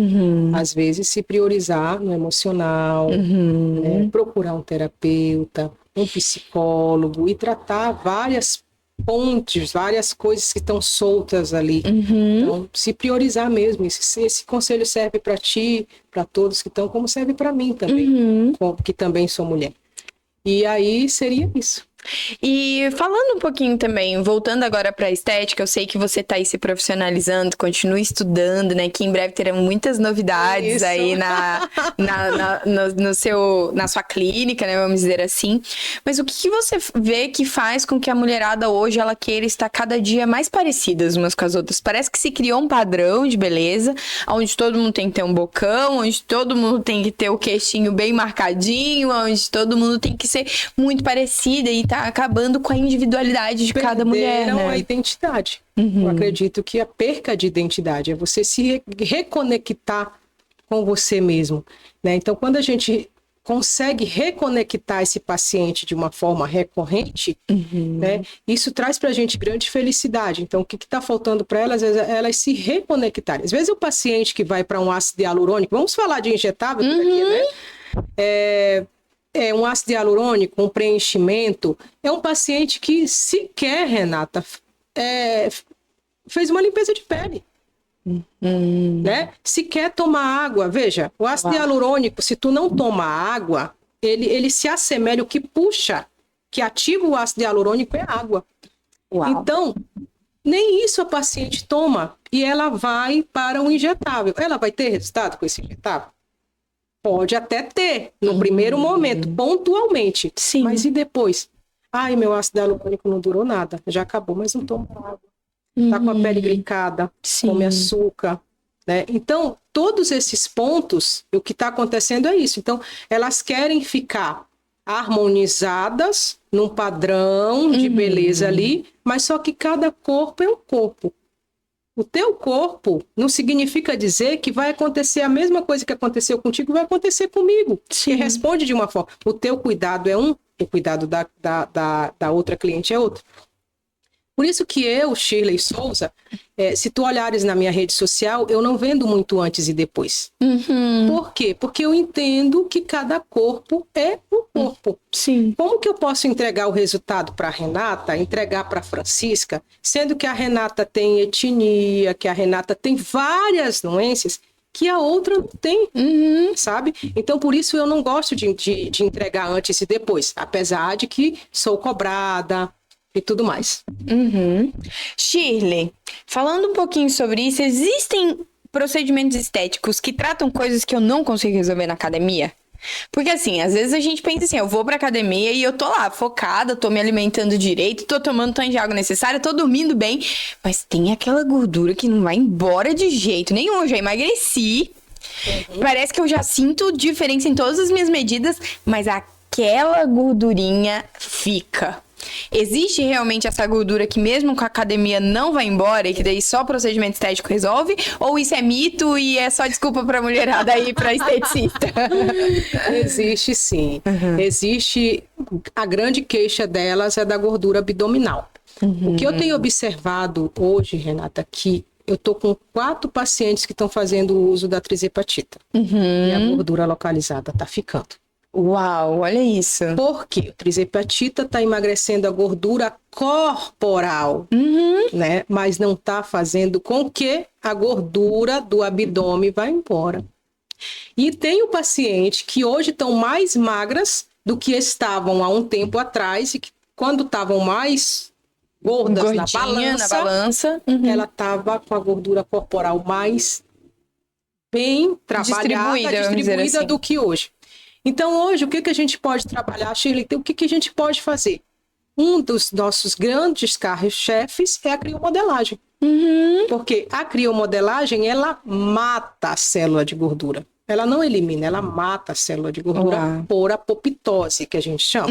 Às vezes se priorizar no emocional, né? Procurar um terapeuta, um psicólogo e tratar várias pontes, várias coisas que estão soltas ali. Então, se priorizar mesmo. Esse conselho serve para ti, para todos que estão, como serve para mim também, que também sou mulher. E aí seria isso. E falando um pouquinho também, voltando agora para a estética, eu sei que você está aí se profissionalizando, continua estudando, né? Que em breve terão muitas novidades Isso. aí na sua clínica, né? Vamos dizer assim. Mas o que você vê que faz com que a mulherada hoje ela queira estar cada dia mais parecidas umas com as outras? Parece que se criou um padrão de beleza, onde todo mundo tem que ter um bocão, onde todo mundo tem que ter o queixinho bem marcadinho, onde todo mundo tem que ser muito parecida e tá acabando com a individualidade de cada mulher, né? A identidade. Eu acredito que a perca de identidade é você se reconectar com você mesmo, né? Então, quando a gente consegue reconectar esse paciente de uma forma recorrente, né? Isso traz pra gente grande felicidade. Então, o que está faltando para elas é elas se reconectarem. Às vezes o paciente que vai para um ácido hialurônico, vamos falar de injetável por aqui, né? Um ácido hialurônico, um preenchimento, é um paciente que sequer, Renata, fez uma limpeza de pele. Né? Sequer tomar água. Veja, o ácido hialurônico, se tu não toma água, ele se assemelha, o que puxa, que ativa o ácido hialurônico é água. Então, nem isso a paciente toma e ela vai para o injetável. Ela vai ter resultado com esse injetável? Pode até ter, no primeiro momento, pontualmente. Sim. Mas e depois? Ai, meu ácido hialurônico não durou nada. Já acabou, mas não toma água. Tá com a pele glicada, come açúcar, né? Então, todos esses pontos, o que está acontecendo é isso. Então, elas querem ficar harmonizadas num padrão de beleza ali, mas só que cada corpo é um corpo. O teu corpo não significa dizer que vai acontecer a mesma coisa que aconteceu contigo, vai acontecer comigo. Que responde de uma forma. O teu cuidado é um, o cuidado da outra cliente é outro. Por isso que eu, Shirley Souza, se tu olhares na minha rede social, eu não vendo muito antes e depois. Por quê? Porque eu entendo que cada corpo é um corpo. Sim. Como que eu posso entregar o resultado para a Renata, entregar para a Francisca, sendo que a Renata tem etnia, que a Renata tem várias doenças que a outra não tem, sabe? Então, por isso eu não gosto de entregar antes e depois, apesar de que sou cobrada e tudo mais. Shirley, falando um pouquinho sobre isso, existem procedimentos estéticos que tratam coisas que eu não consigo resolver na academia? Porque assim, às vezes a gente pensa assim, eu vou pra academia e eu tô lá focada, tô me alimentando direito, tô tomando o tanto de água necessária, tô dormindo bem, mas tem aquela gordura que não vai embora de jeito nenhum. Eu já emagreci, parece que eu já sinto diferença em todas as minhas medidas, mas aquela gordurinha fica. Existe realmente essa gordura que mesmo com a academia não vai embora e que daí só procedimento estético resolve? Ou isso é mito e é só desculpa pra mulherada ir pra esteticista? Existe sim. Existe, a grande queixa delas é da gordura abdominal. O que eu tenho observado hoje, Renata, que eu tô com 4 pacientes que estão fazendo o uso da trizepatita. E a gordura localizada tá ficando. Uau, olha isso. Por quê? O trizepatita está emagrecendo a gordura corporal, né? Mas não está fazendo com que a gordura do abdômen vá embora. E tem o paciente que hoje estão mais magras do que estavam há um tempo atrás e que quando estavam mais gordas na balança, ela estava com a gordura corporal mais bem trabalhada, distribuída assim, do que hoje. Então, hoje, o que a gente pode trabalhar, Shirley? O que a gente pode fazer? Um dos nossos grandes carros-chefes é a criomodelagem. Porque a criomodelagem, ela mata a célula de gordura. Ela não elimina, ela mata a célula de gordura por apoptose, que a gente chama.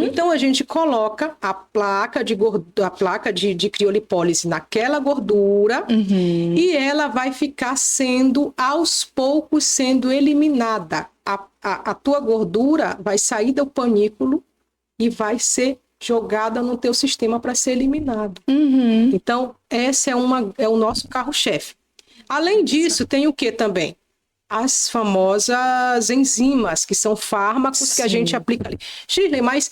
Então, a gente coloca a placa de criolipólise naquela gordura e ela vai ficar aos poucos, sendo eliminada. A tua gordura vai sair do panículo e vai ser jogada no teu sistema para ser eliminado. Então, esse é o nosso carro-chefe. Além disso, tem o que também? As famosas enzimas, que são fármacos que a gente aplica ali. Shirley, mas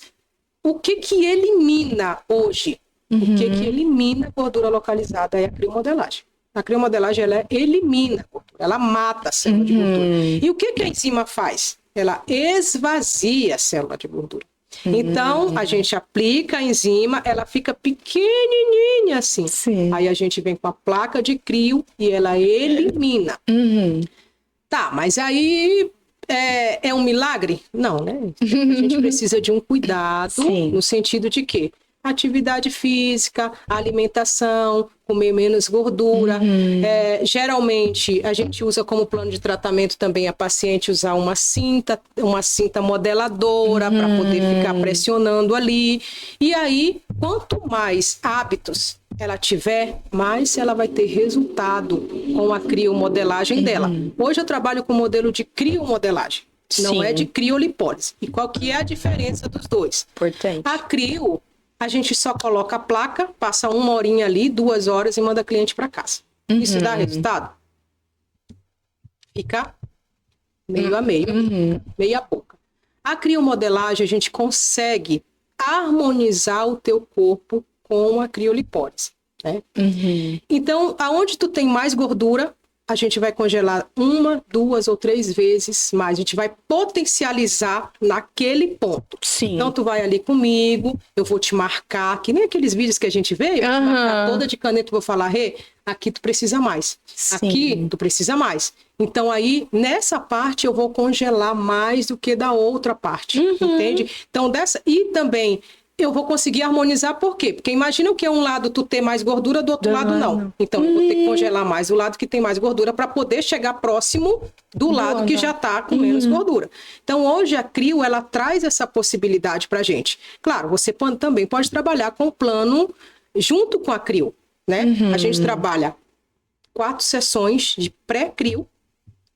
o que elimina hoje? O que elimina a gordura localizada é a criomodelagem. A criomodelagem, ela elimina a gordura, ela mata a célula de gordura. E o que a enzima faz? Ela esvazia a célula de gordura. Então, a gente aplica a enzima, ela fica pequenininha assim. Sim. Aí a gente vem com a placa de crio e ela elimina. Tá, mas aí é um milagre? Não, né? A gente precisa de um cuidado no sentido de que atividade física, alimentação, comer menos gordura. Geralmente, a gente usa como plano de tratamento também a paciente usar uma cinta modeladora para poder ficar pressionando ali. E aí, quanto mais hábitos ela tiver, mais ela vai ter resultado com a criomodelagem dela. Hoje eu trabalho com o modelo de criomodelagem, não é de criolipólise. E qual que é a diferença dos dois? Importante. A crio, a gente só coloca a placa, passa 1 horinha ali, 2 horas e manda cliente para casa. Isso dá resultado? Fica meio a meio, meia a boca. A criomodelagem, a gente consegue harmonizar o teu corpo com a criolipólise, né? Então, aonde tu tem mais gordura, a gente vai congelar 1, 2 ou 3 vezes mais. A gente vai potencializar naquele ponto. Sim. Então, tu vai ali comigo, eu vou te marcar, que nem aqueles vídeos que a gente vê, eu vou te marcar toda de caneta, vou falar, aqui tu precisa mais. Aqui tu precisa mais. Então, aí, nessa parte, eu vou congelar mais do que da outra parte. Entende? Então, e também eu vou conseguir harmonizar, por quê? Porque imagina que um lado tu ter mais gordura, do outro lado não. Então, eu vou ter que congelar mais o lado que tem mais gordura para poder chegar próximo do lado que já tá com menos gordura. Então, hoje a crio, ela traz essa possibilidade pra gente. Claro, você também pode trabalhar com o plano junto com a crio, né? A gente trabalha 4 sessões de pré-crio,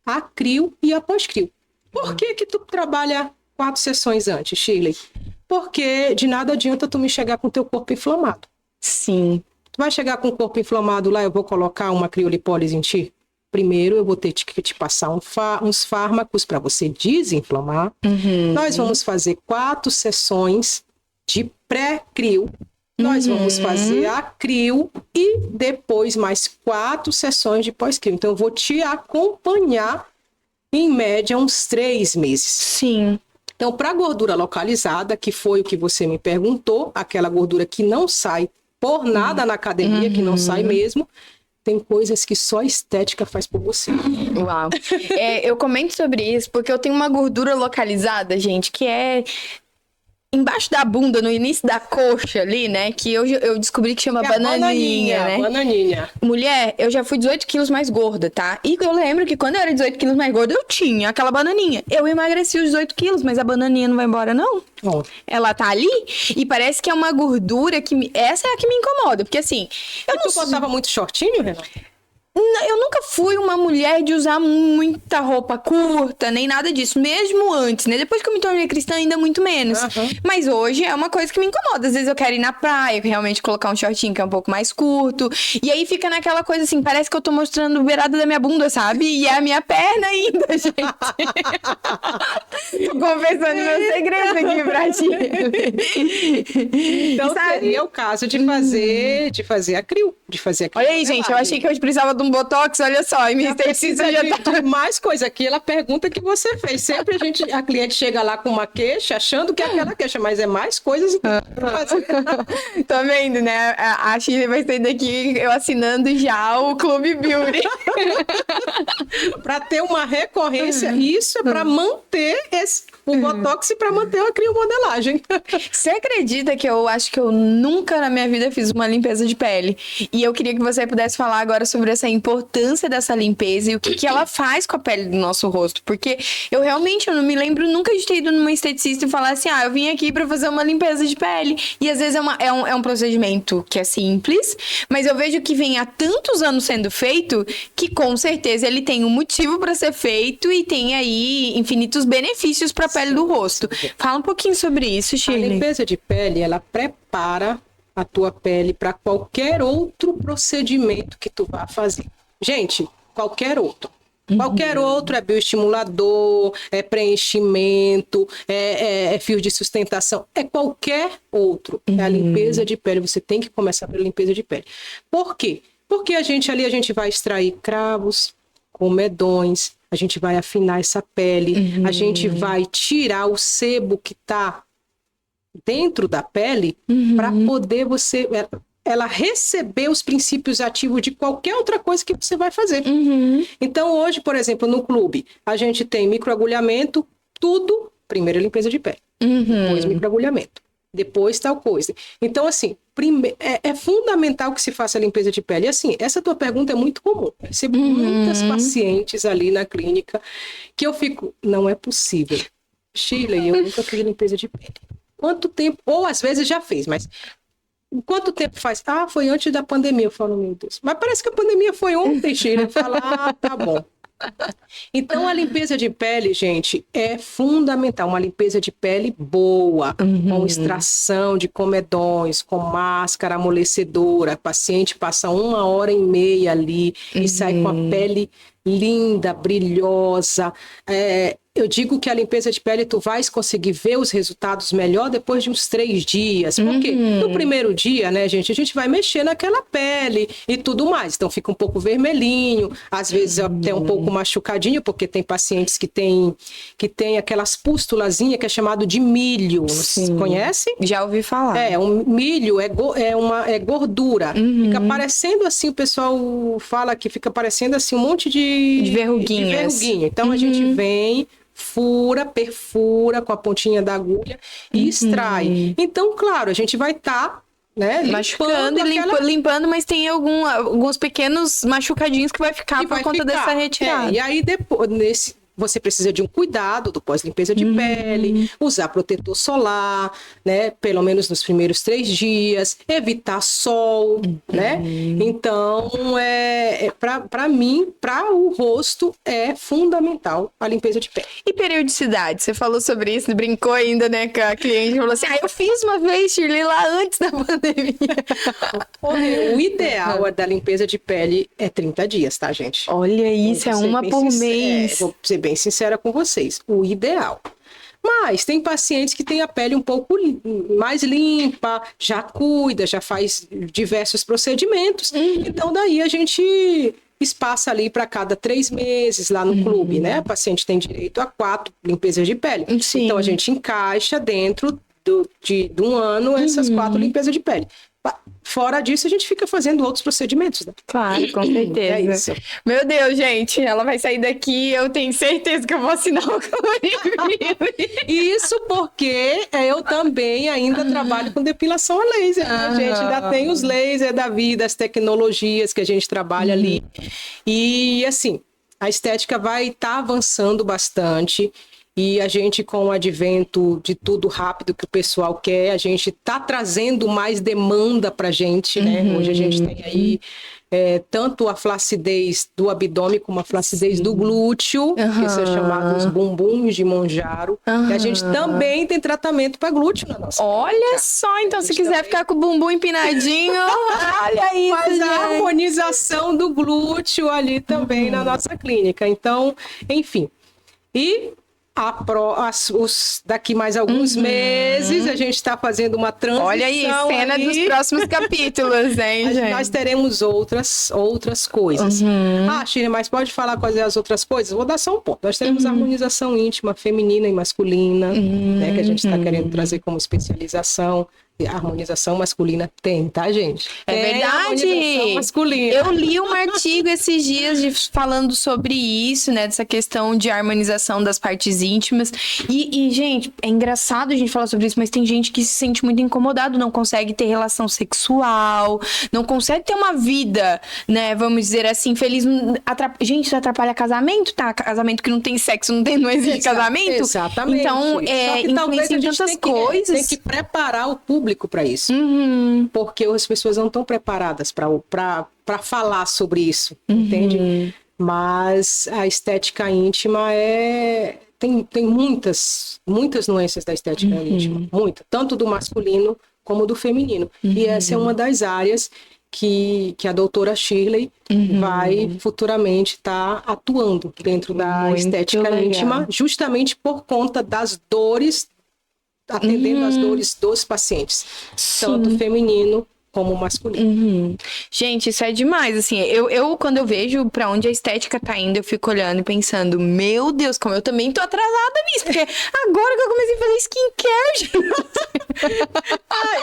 a crio e a pós-crio. Por que tu trabalha 4 sessões antes, Shirley? Porque de nada adianta tu me chegar com o teu corpo inflamado. Sim. Tu vai chegar com o corpo inflamado lá, eu vou colocar uma criolipólise em ti? Primeiro, eu vou ter que te passar uns fármacos para você desinflamar. Nós vamos fazer 4 sessões de pré-crio. Nós vamos fazer a crio e depois mais 4 sessões de pós-crio. Então, eu vou te acompanhar em média uns 3 meses. Sim. Então, para a gordura localizada, que foi o que você me perguntou, aquela gordura que não sai por nada na academia, que não sai mesmo, tem coisas que só a estética faz por você. Uau. Eu comento sobre isso porque eu tenho uma gordura localizada, gente, que é embaixo da bunda, no início da coxa ali, né? Que eu descobri que chama bananinha, né? Bananinha. Mulher, eu já fui 18 quilos mais gorda, tá? E eu lembro que quando eu era 18 quilos mais gorda, eu tinha aquela bananinha. Eu emagreci os 18 quilos, mas a bananinha não vai embora, não. Ela tá ali e parece que é uma gordura que... Essa é a que me incomoda, porque assim... Tu botava muito shortinho, Renata? Eu nunca fui uma mulher de usar muita roupa curta, nem nada disso. Mesmo antes, né? Depois que eu me tornei cristã, ainda muito menos. Mas hoje é uma coisa que me incomoda. Às vezes eu quero ir na praia, realmente colocar um shortinho que é um pouco mais curto. E aí fica naquela coisa assim, parece que eu tô mostrando o beirado da minha bunda, sabe? E é a minha perna ainda, gente. Tô confessando meus segredos aqui pra ti. Então seria o caso de fazer a crio. Olha aí, gente, eu achei que eu precisava de um Botox, olha só, e minha esteticista já tá... de mais coisa aqui, ela pergunta que você fez. Sempre a cliente chega lá com uma queixa, achando que é aquela queixa, mas é mais coisas pra fazer. Tá vendo, né? A Shirley vai sair daqui eu assinando já o Clube Beauty. Para ter uma recorrência, isso é para manter o Botox e para manter a criomodelagem. Você acredita que eu acho que eu nunca na minha vida fiz uma limpeza de pele? E eu queria que você pudesse falar agora sobre essa importância dessa limpeza e o que ela faz com a pele do nosso rosto. Porque eu não me lembro nunca de ter ido numa esteticista e falar assim, eu vim aqui para fazer uma limpeza de pele. E às vezes é um procedimento que é simples, mas eu vejo que vem há tantos anos sendo feito que com certeza ele tem um motivo para ser feito e tem aí infinitos benefícios para a pele do rosto. Fala um pouquinho sobre isso, Shirley. A limpeza de pele, ela prepara a tua pele para qualquer outro procedimento que tu vá fazer. Gente, qualquer outro. Qualquer outro é bioestimulador, é preenchimento, é fio de sustentação, é qualquer outro. É a limpeza de pele, você tem que começar pela limpeza de pele. Por quê? Porque a gente vai extrair cravos, comedões, a gente vai afinar essa pele, a gente vai tirar o sebo que está dentro da pele para poder ela receber os princípios ativos de qualquer outra coisa que você vai fazer. Então hoje, por exemplo, no clube, a gente tem microagulhamento, tudo, primeiro limpeza de pele, depois microagulhamento, depois tal coisa. Então assim, é fundamental que se faça a limpeza de pele. E assim, essa tua pergunta é muito comum. Eu recebo muitas pacientes ali na clínica que eu fico, não é possível. Shirley, eu nunca fiz limpeza de pele. Quanto tempo? Ou às vezes já fez, mas quanto tempo faz? Foi antes da pandemia. Eu falo, meu Deus. Mas parece que a pandemia foi ontem, Shirley. Fala, tá bom. Então, a limpeza de pele, gente, é fundamental. Uma limpeza de pele boa, com extração de comedões, com máscara amolecedora. O paciente passa 1h30 ali e sai com a pele linda, brilhosa. Eu digo que a limpeza de pele tu vais conseguir ver os resultados melhor depois de uns 3 dias. Porque no primeiro dia, né, gente, a gente vai mexer naquela pele e tudo mais. Então fica um pouco vermelhinho, às vezes até um pouco machucadinho, porque tem pacientes que tem aquelas pústulazinhas que é chamado de milho. Você conhece? Já ouvi falar. Um milho é gordura. Fica parecendo assim, o pessoal fala que fica parecendo assim um monte de verruguinhas. Então a gente vem, perfura com a pontinha da agulha e extrai. Então, claro, a gente vai estar machucando e limpando, mas tem alguns pequenos machucadinhos que vai ficar por conta dessa retirada. E aí depois, você precisa de um cuidado do pós-limpeza de pele, usar protetor solar, né? Pelo menos nos primeiros 3 dias, evitar sol, né? Então, para mim, para o rosto, é fundamental a limpeza de pele. E periodicidade? Você falou sobre isso, brincou ainda, né, com a cliente, falou assim, eu fiz uma vez, Shirley, lá antes da pandemia. O ideal da limpeza de pele é 30 dias, tá, gente? Olha isso, é uma por mês. Vou ser bem sincera com vocês, o ideal. Mas tem pacientes que têm a pele um pouco mais limpa, já cuida, já faz diversos procedimentos. Então daí a gente espaça ali para cada 3 meses lá no clube, né? A paciente tem direito a 4 limpezas de pele. Sim. Então a gente encaixa dentro de um ano essas 4 limpezas de pele. Fora disso, a gente fica fazendo outros procedimentos, né? Claro, com certeza. É isso. Meu Deus, gente, ela vai sair daqui, eu tenho certeza que eu vou assinar o Clube. Isso porque eu também ainda trabalho com depilação a laser, né, gente? Ainda tem os lasers da vida, as tecnologias que a gente trabalha ali. E, assim, a estética vai estar avançando bastante. E a gente, com o advento de tudo rápido que o pessoal quer, a gente está trazendo mais demanda para a gente, né? Hoje a gente tem aí tanto a flacidez do abdômen como a flacidez do glúteo, que são chamados bumbuns de Monjaro. E a gente também tem tratamento para glúteo na nossa clínica. Só, então, se quiser ficar com o bumbum empinadinho, olha isso, faz a harmonização do glúteo ali também na nossa clínica. Então, enfim. E Daqui mais alguns meses, a gente está fazendo uma transição. Olha aí, cena dos próximos capítulos, hein, gente? Nós teremos outras coisas. Shirley, mas pode falar quais as outras coisas? Vou dar só um ponto. Nós teremos harmonização íntima, feminina e masculina, né, que a gente está querendo trazer como especialização. A harmonização masculina tem, tá, gente? É verdade. Masculina. Eu li um artigo esses dias falando sobre isso, né? Dessa questão de harmonização das partes íntimas. E, gente, é engraçado a gente falar sobre isso, mas tem gente que se sente muito incomodado, não consegue ter relação sexual, não consegue ter uma vida, né? Vamos dizer assim, feliz. Gente, isso atrapalha casamento, tá? Casamento que não tem sexo, não existe casamento. Exatamente. Então, influencia em tantas coisas. Tem que preparar o público para isso, porque as pessoas não estão preparadas para falar sobre isso, entende? Mas a estética íntima tem muitas nuances da estética íntima, tanto do masculino como do feminino, e essa é uma das áreas que a doutora Shirley vai futuramente estar atuando dentro da estética íntima, justamente por conta das dores, atendendo às dores dos pacientes, tanto feminino como masculino. Gente, isso é demais, assim, eu quando eu vejo pra onde a estética tá indo, eu fico olhando e pensando, meu Deus, como eu também tô atrasada nisso, porque agora que eu comecei a fazer skincare,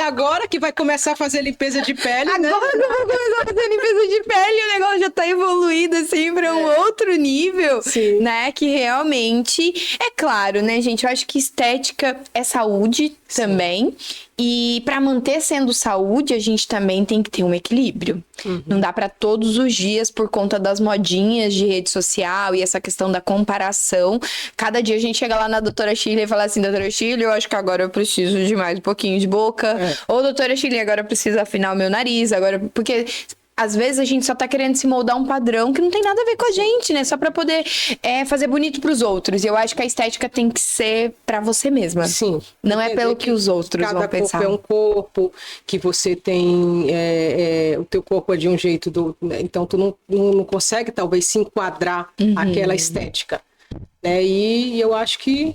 agora que vai começar a fazer limpeza de pele, né? Agora que eu vou começar a fazer limpeza de pele, o negócio já tá evoluído, assim, pra um outro nível, né, que realmente, é claro, né, gente, eu acho que estética é saúde também, e para manter sendo saúde, a gente também tem que ter um equilíbrio. Não dá para todos os dias, por conta das modinhas de rede social e essa questão da comparação. Cada dia a gente chega lá na doutora Shirley e fala assim, doutora Shirley, eu acho que agora eu preciso de mais um pouquinho de boca. Ou doutora Shirley, agora eu preciso afinar o meu nariz. Porque às vezes a gente só tá querendo se moldar um padrão que não tem nada a ver com a gente, né? Só pra poder fazer bonito pros outros. E eu acho que a estética tem que ser pra você mesma. Sim. Não é pelo que os outros vão pensar. Cada corpo é um corpo, que você tem... o teu corpo é de um jeito... então, tu não consegue, talvez, se enquadrar àquela estética. Né? E eu acho que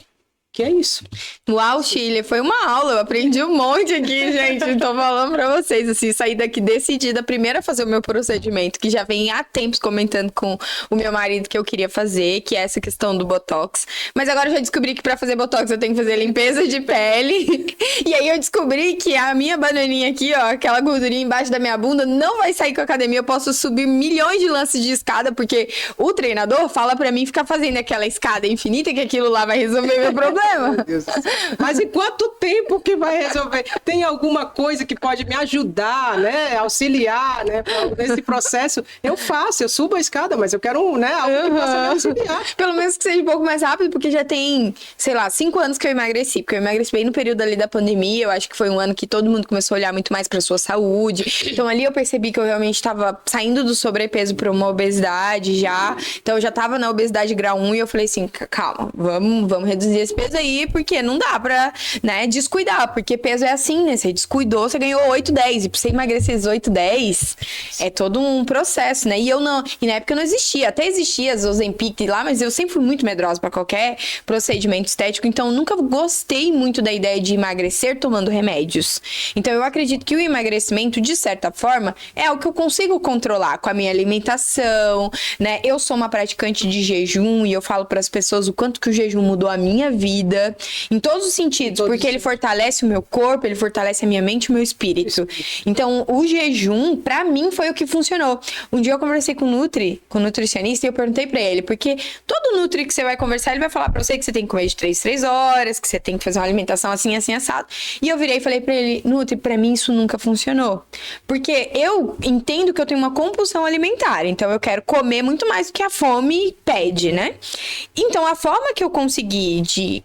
é isso. Uau, Shirley, foi uma aula, eu aprendi um monte aqui, gente, tô falando pra vocês, assim, saí daqui decidida, primeiro a fazer o meu procedimento, que já vem há tempos comentando com o meu marido que eu queria fazer, que é essa questão do Botox, mas agora eu já descobri que pra fazer Botox eu tenho que fazer limpeza de pele, e aí eu descobri que a minha bananinha aqui, ó, aquela gordurinha embaixo da minha bunda, não vai sair com a academia, eu posso subir milhões de lances de escada, porque o treinador fala pra mim ficar fazendo aquela escada infinita, que aquilo lá vai resolver meu problema. Meu Deus. Mas em quanto tempo que vai resolver? Tem alguma coisa que pode me ajudar, né? Auxiliar, né? Nesse processo, eu subo a escada, mas eu quero, né? Algo que possa me auxiliar. Pelo menos que seja um pouco mais rápido, porque já tem, sei lá, 5 anos que eu emagreci. Porque eu emagreci bem no período ali da pandemia. Eu acho que foi um ano que todo mundo começou a olhar muito mais pra sua saúde. Então ali eu percebi que eu realmente estava saindo do sobrepeso para uma obesidade já. Então eu já tava na obesidade grau 1 e eu falei assim, calma, vamos reduzir esse peso aí, porque não dá pra, né, descuidar, porque peso é assim, né, você descuidou, você ganhou 8, 10, e pra você emagrecer esses 8, 10, é todo um processo, né, e na época não existia, até existia as Ozempic lá, mas eu sempre fui muito medrosa pra qualquer procedimento estético, então eu nunca gostei muito da ideia de emagrecer tomando remédios, então eu acredito que o emagrecimento, de certa forma, é algo que eu consigo controlar com a minha alimentação, né, eu sou uma praticante de jejum, e eu falo pras pessoas o quanto que o jejum mudou a minha vida, em todos os sentidos, porque ele fortalece o meu corpo, ele fortalece a minha mente e o meu espírito. Então, o jejum, pra mim, foi o que funcionou. Um dia eu conversei com um nutricionista, e eu perguntei pra ele, porque todo nutri que você vai conversar, ele vai falar pra você que você tem que comer de 3 horas, que você tem que fazer uma alimentação assim, assim, assado. E eu virei e falei pra ele, Nutri, pra mim isso nunca funcionou. Porque eu entendo que eu tenho uma compulsão alimentar, então eu quero comer muito mais do que a fome pede, né? Então, a forma que eu consegui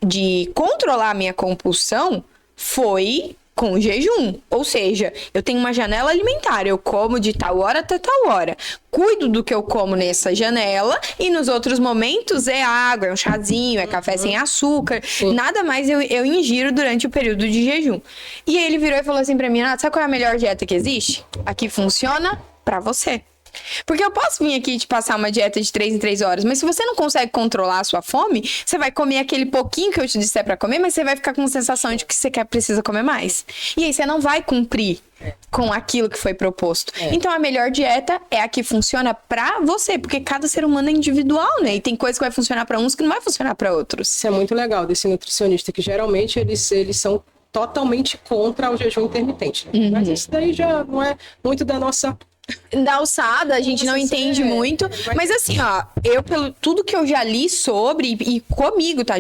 de controlar a minha compulsão foi com o jejum. Ou seja, eu tenho uma janela alimentar, eu como de tal hora até tal hora. Cuido do que eu como nessa janela e nos outros momentos é água, é um chazinho, é café sem açúcar. Nada mais eu ingiro durante o período de jejum. E aí ele virou e falou assim pra mim, sabe qual é a melhor dieta que existe? A que funciona pra você. Porque eu posso vir aqui e te passar uma dieta de 3 em 3 horas, mas se você não consegue controlar a sua fome, você vai comer aquele pouquinho que eu te disser pra comer, mas você vai ficar com a sensação de que você precisa comer mais. E aí você não vai cumprir com aquilo que foi proposto. Então a melhor dieta é a que funciona pra você, porque cada ser humano é individual, né? E tem coisa que vai funcionar pra uns que não vai funcionar pra outros. Isso é muito legal desse nutricionista, que geralmente eles são totalmente contra o jejum intermitente. Mas isso daí já não é muito da nossa... Da alçada, a gente não entende muito. Mas assim, ó, eu, pelo tudo que eu já li sobre, e comigo, tá?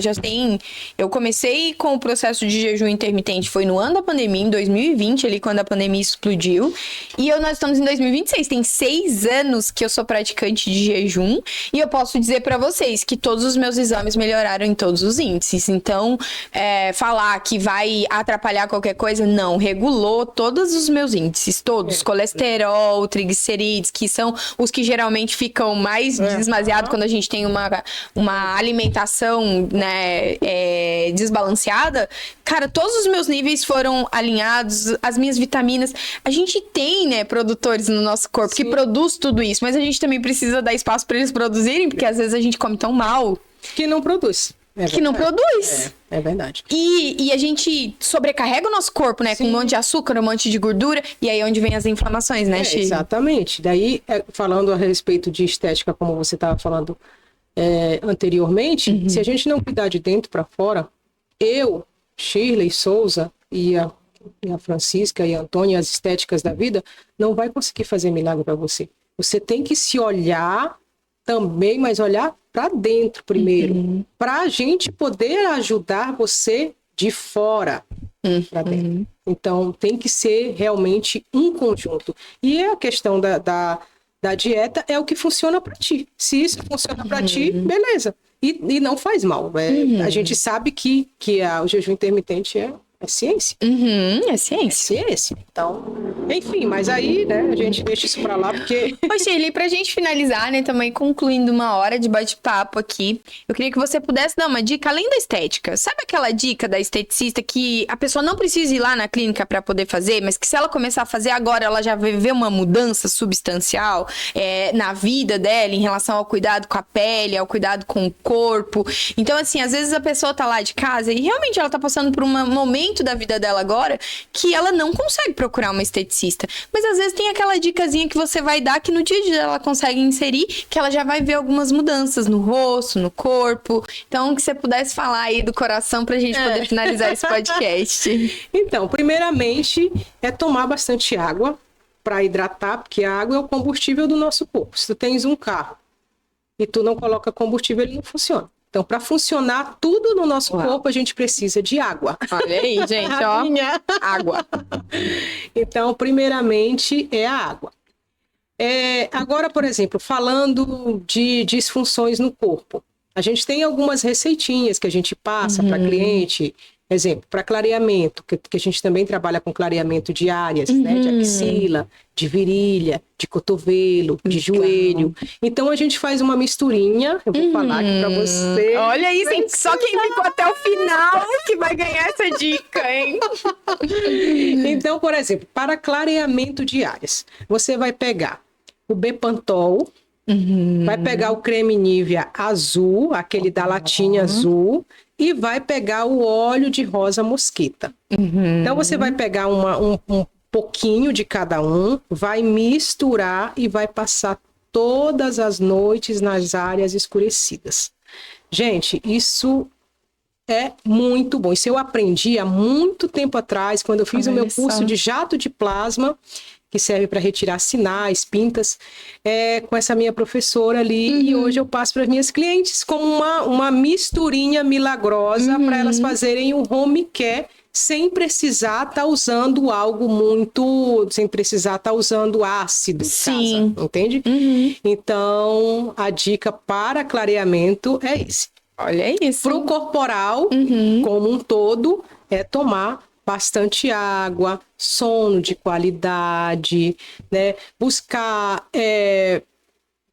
Eu comecei com o processo de jejum intermitente, foi no ano da pandemia, em 2020, ali, quando a pandemia explodiu. E nós estamos em 2026, tem 6 anos que eu sou praticante de jejum. E eu posso dizer pra vocês que todos os meus exames melhoraram em todos os índices. Então, falar que vai atrapalhar qualquer coisa, não. Regulou todos os meus índices, todos. Colesterol, triglicerídeos, que são os que geralmente ficam mais desmazeados quando a gente tem uma alimentação, né, desbalanceada. Cara, todos os meus níveis foram alinhados, as minhas vitaminas. A gente tem, né, produtores no nosso corpo que produz tudo isso, mas a gente também precisa dar espaço para eles produzirem, porque às vezes a gente come tão mal. Que não produz. Que não produz. É verdade. E a gente sobrecarrega o nosso corpo, né? Com um monte de açúcar, um monte de gordura. E aí é onde vem as inflamações, né, Chi? Exatamente. Daí, falando a respeito de estética, como você estava falando anteriormente, se a gente não cuidar de dentro para fora, eu, Shirley Souza e a Francisca e a Antônia, as estéticas da vida, não vai conseguir fazer milagre para você. Você tem que se olhar também, mas olhar para dentro primeiro, para a gente poder ajudar você de fora para dentro. Então, tem que ser realmente um conjunto. E a questão da dieta é o que funciona para ti. Se isso funciona para ti, beleza. E não faz mal. A gente sabe que o jejum intermitente é ciência. É ciência. É ciência. Então, enfim, mas aí, né, a gente deixa isso pra lá, porque... Ô, Shirley, pra gente finalizar, né, também concluindo uma hora de bate-papo aqui, eu queria que você pudesse dar uma dica, além da estética. Sabe aquela dica da esteticista que a pessoa não precisa ir lá na clínica pra poder fazer, mas que se ela começar a fazer agora, ela já vai ver uma mudança substancial na vida dela, em relação ao cuidado com a pele, ao cuidado com o corpo. Então, assim, às vezes a pessoa tá lá de casa e realmente ela tá passando por um momento da vida dela agora que ela não consegue procurar uma esteticista. Mas às vezes tem aquela dicasinha que você vai dar que no dia a dia ela consegue inserir, que ela já vai ver algumas mudanças no rosto, no corpo. Então, que você pudesse falar aí do coração pra gente poder finalizar esse podcast. Então, primeiramente, é tomar bastante água para hidratar, porque a água é o combustível do nosso corpo. Se tu tens um carro e tu não coloca combustível, ele não funciona. Então, para funcionar tudo no nosso corpo, a gente precisa de água. Olha aí, gente, ó. Água. Então, primeiramente, é a água. Agora, por exemplo, falando de disfunções no corpo, a gente tem algumas receitinhas que a gente passa para cliente. Exemplo, para clareamento, que a gente também trabalha com clareamento de áreas, né? De axila, de virilha, de cotovelo, de joelho. Então, a gente faz uma misturinha. Eu vou falar aqui para você. Olha aí, só quem ficou até o final que vai ganhar essa dica, hein? Então, por exemplo, para clareamento de áreas, você vai pegar o Bepantol, vai pegar o creme Nivea azul, aquele da latinha azul, e vai pegar o óleo de rosa mosquita. Então, você vai pegar um pouquinho de cada um, vai misturar e vai passar todas as noites nas áreas escurecidas. Gente, isso é muito bom. Isso eu aprendi há muito tempo atrás, quando eu fiz o meu curso de jato de plasma, que serve para retirar sinais, pintas, com essa minha professora ali. E hoje eu passo para as minhas clientes como uma misturinha milagrosa para elas fazerem o home care sem precisar estar usando algo muito... Sem precisar estar usando ácido em casa, entende? Então, a dica para clareamento é esse. Olha isso. Para o corporal, como um todo, é tomar bastante água, sono de qualidade, né? Buscar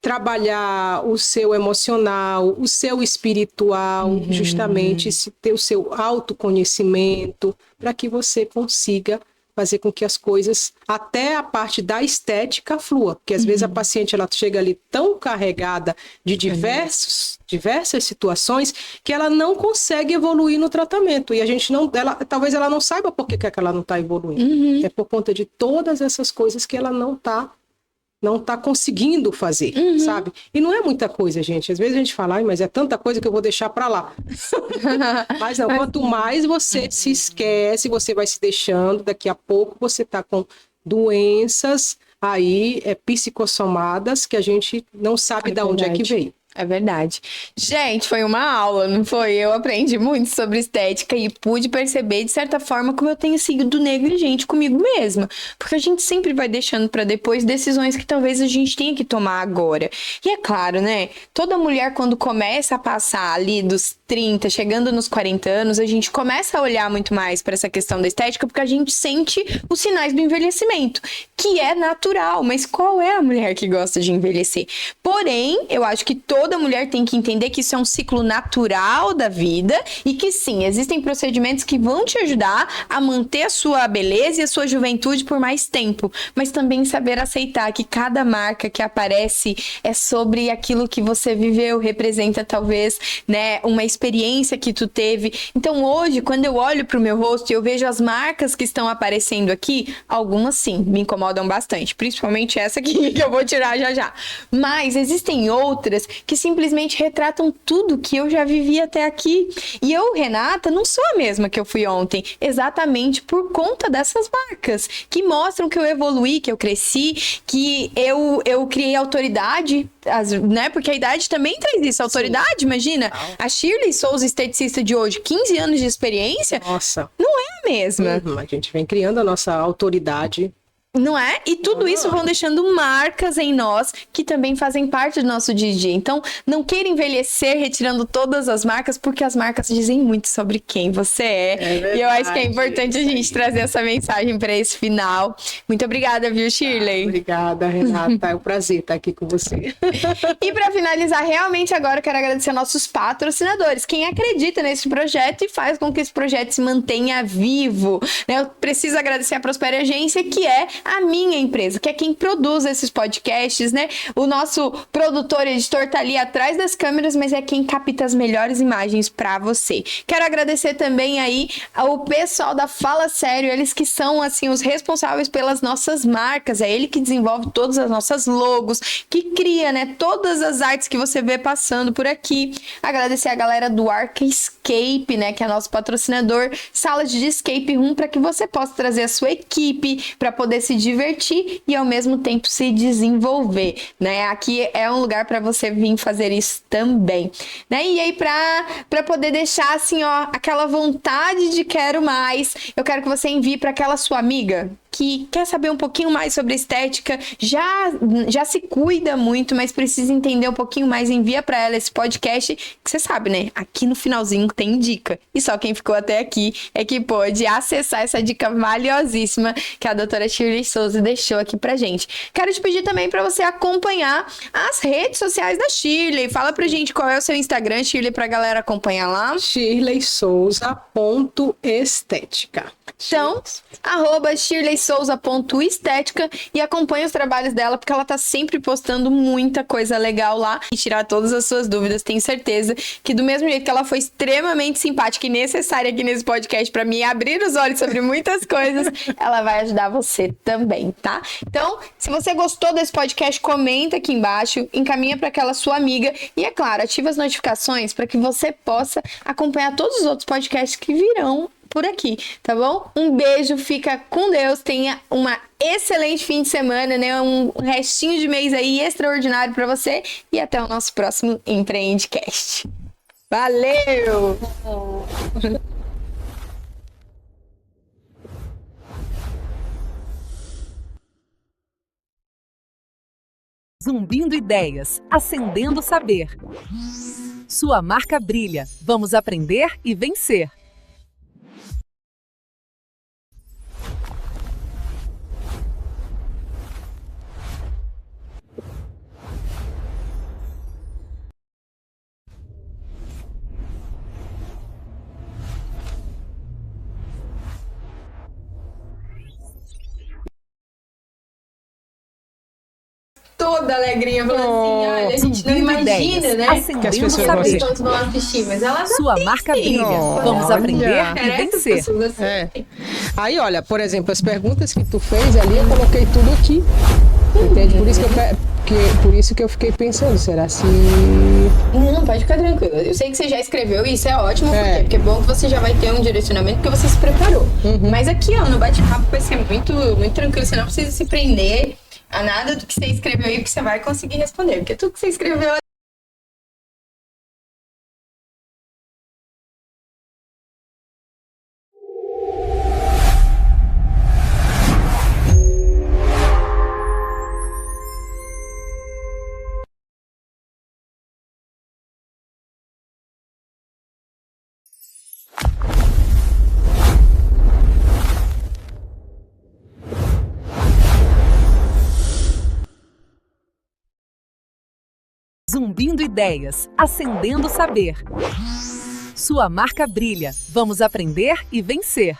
trabalhar o seu emocional, o seu espiritual, justamente ter o seu autoconhecimento, para que você consiga fazer com que as coisas, até a parte da estética, flua. Porque às vezes a paciente ela chega ali tão carregada de diversas situações que ela não consegue evoluir no tratamento. E a gente não, talvez ela não saiba por que ela não está evoluindo. É por conta de todas essas coisas que ela não tá conseguindo fazer, sabe? E não é muita coisa, gente. Às vezes a gente fala, ai, mas é tanta coisa que eu vou deixar para lá. Mas não, quanto mais você se esquece, você vai se deixando, daqui a pouco você tá com doenças aí psicossomadas que a gente não sabe de onde é que veio. É verdade. Gente, foi uma aula, não foi? Eu aprendi muito sobre estética e pude perceber, de certa forma, como eu tenho sido negligente comigo mesma. Porque a gente sempre vai deixando pra depois decisões que talvez a gente tenha que tomar agora. E é claro, né? Toda mulher, quando começa a passar ali dos 30, chegando nos 40 anos, a gente começa a olhar muito mais pra essa questão da estética, porque a gente sente os sinais do envelhecimento, que é natural. Mas qual é a mulher que gosta de envelhecer? Porém, eu acho que toda mulher tem que entender que isso é um ciclo natural da vida e que sim, existem procedimentos que vão te ajudar a manter a sua beleza e a sua juventude por mais tempo, mas também saber aceitar que cada marca que aparece é sobre aquilo que você viveu, representa talvez, né, uma experiência que tu teve. Então hoje, quando eu olho pro meu rosto e eu vejo as marcas que estão aparecendo aqui, algumas sim, me incomodam bastante, principalmente essa aqui que eu vou tirar já. Mas existem outras que simplesmente retratam tudo que eu já vivi até aqui. E eu, Renata, não sou a mesma que eu fui ontem, exatamente por conta dessas marcas, que mostram que eu evoluí, que eu cresci, que eu criei autoridade, né? Porque a idade também traz isso, autoridade, imagina. A Shirley Souza, esteticista de hoje, 15 anos de experiência, nossa, não é a mesma. A gente vem criando a nossa autoridade. Não é? E tudo isso vão deixando marcas em nós que também fazem parte do nosso dia a dia. Então, não queira envelhecer retirando todas as marcas, porque as marcas dizem muito sobre quem você é. E eu acho que é importante a gente trazer essa mensagem para esse final. Muito obrigada, viu, Shirley? Obrigada, Renata. É um prazer estar aqui com você. E para finalizar, realmente agora eu quero agradecer a nossos patrocinadores, quem acredita nesse projeto e faz com que esse projeto se mantenha vivo. Eu preciso agradecer a Prospera Agência, que é a minha empresa, que é quem produz esses podcasts, né? O nosso produtor, editor tá ali atrás das câmeras, mas é quem capta as melhores imagens para você. Quero agradecer também aí ao pessoal da Fala Sério, eles que são, assim, os responsáveis pelas nossas marcas, é ele que desenvolve todas as nossas logos, que cria, né, todas as artes que você vê passando por aqui. Agradecer a galera do Arcascape, né, que é nosso patrocinador, salas de escape room, para que você possa trazer a sua equipe para poder se divertir e ao mesmo tempo se desenvolver, né? Aqui é um lugar para você vir fazer isso também, né? E aí para poder deixar assim, ó, aquela vontade de quero mais, eu quero que você envie para aquela sua amiga que quer saber um pouquinho mais sobre estética, já se cuida muito, mas precisa entender um pouquinho mais, envia para ela esse podcast, que você sabe, né? Aqui no finalzinho tem dica. E só quem ficou até aqui é que pôde acessar essa dica valiosíssima que a doutora Shirley Souza deixou aqui pra gente. Quero te pedir também para você acompanhar as redes sociais da Shirley. Fala pra gente qual é o seu Instagram, Shirley, pra galera acompanhar lá. shirleysouza.estética. Então, @shirleysouza.estética e acompanha os trabalhos dela, porque ela tá sempre postando muita coisa legal lá e tirar todas as suas dúvidas. Tenho certeza que do mesmo jeito que ela foi extremamente simpática e necessária aqui nesse podcast para me abrir os olhos sobre muitas coisas, ela vai ajudar você também, tá? Então, se você gostou desse podcast, comenta aqui embaixo, encaminha para aquela sua amiga e, é claro, ativa as notificações para que você possa acompanhar todos os outros podcasts que virão por aqui, tá bom? Um beijo, fica com Deus, tenha uma excelente fim de semana, né? Um restinho de mês aí extraordinário para você e até o nosso próximo Empreendecast. Valeu! Zumbindo ideias, acendendo saber. Sua marca brilha. Vamos aprender e vencer. toda alegrinha, falando assim, olha, a gente não Zumbindo imagina, ideias, né? acendendo Que as pessoas saber. As pessoas vão assistir, mas elas Sua marca brilha. Vamos Olha. aprender e assistem, as vencer. pessoas assistem. É. Aí, olha, por exemplo, as perguntas que tu fez ali, eu coloquei tudo aqui. Entende? Por isso que eu fiquei pensando, será se... Não, pode ficar tranquila. Eu sei que você já escreveu e isso é ótimo, por É. quê? Porque é bom que você já vai ter um direcionamento porque você se preparou. Mas aqui, ó, no bate-papo vai ser muito, muito tranquilo. Você não precisa se prender a nada do que você escreveu aí, que você vai conseguir responder. Porque tudo que você escreveu Zumbindo ideias, acendendo saber. Sua marca brilha. Vamos aprender e vencer.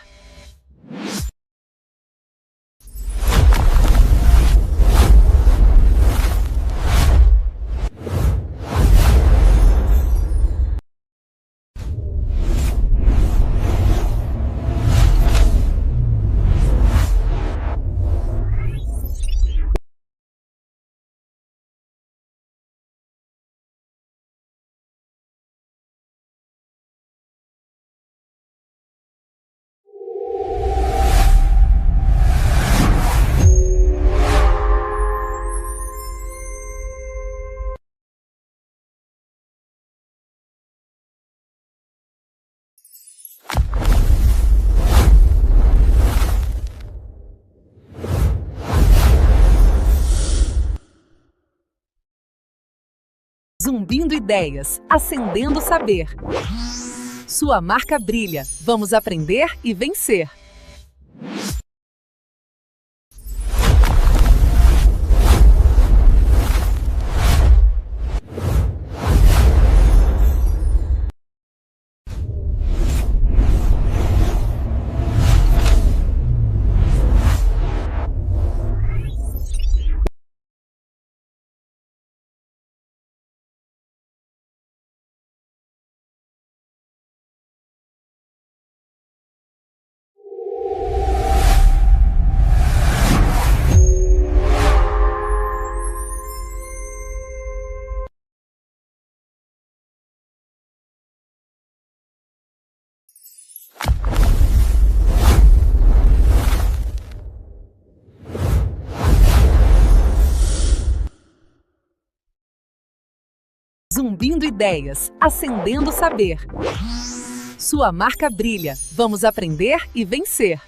Zumbindo ideias, acendendo saber. Sua marca brilha. Vamos aprender e vencer. Zumbindo ideias, acendendo saber. Sua marca brilha. Vamos aprender e vencer.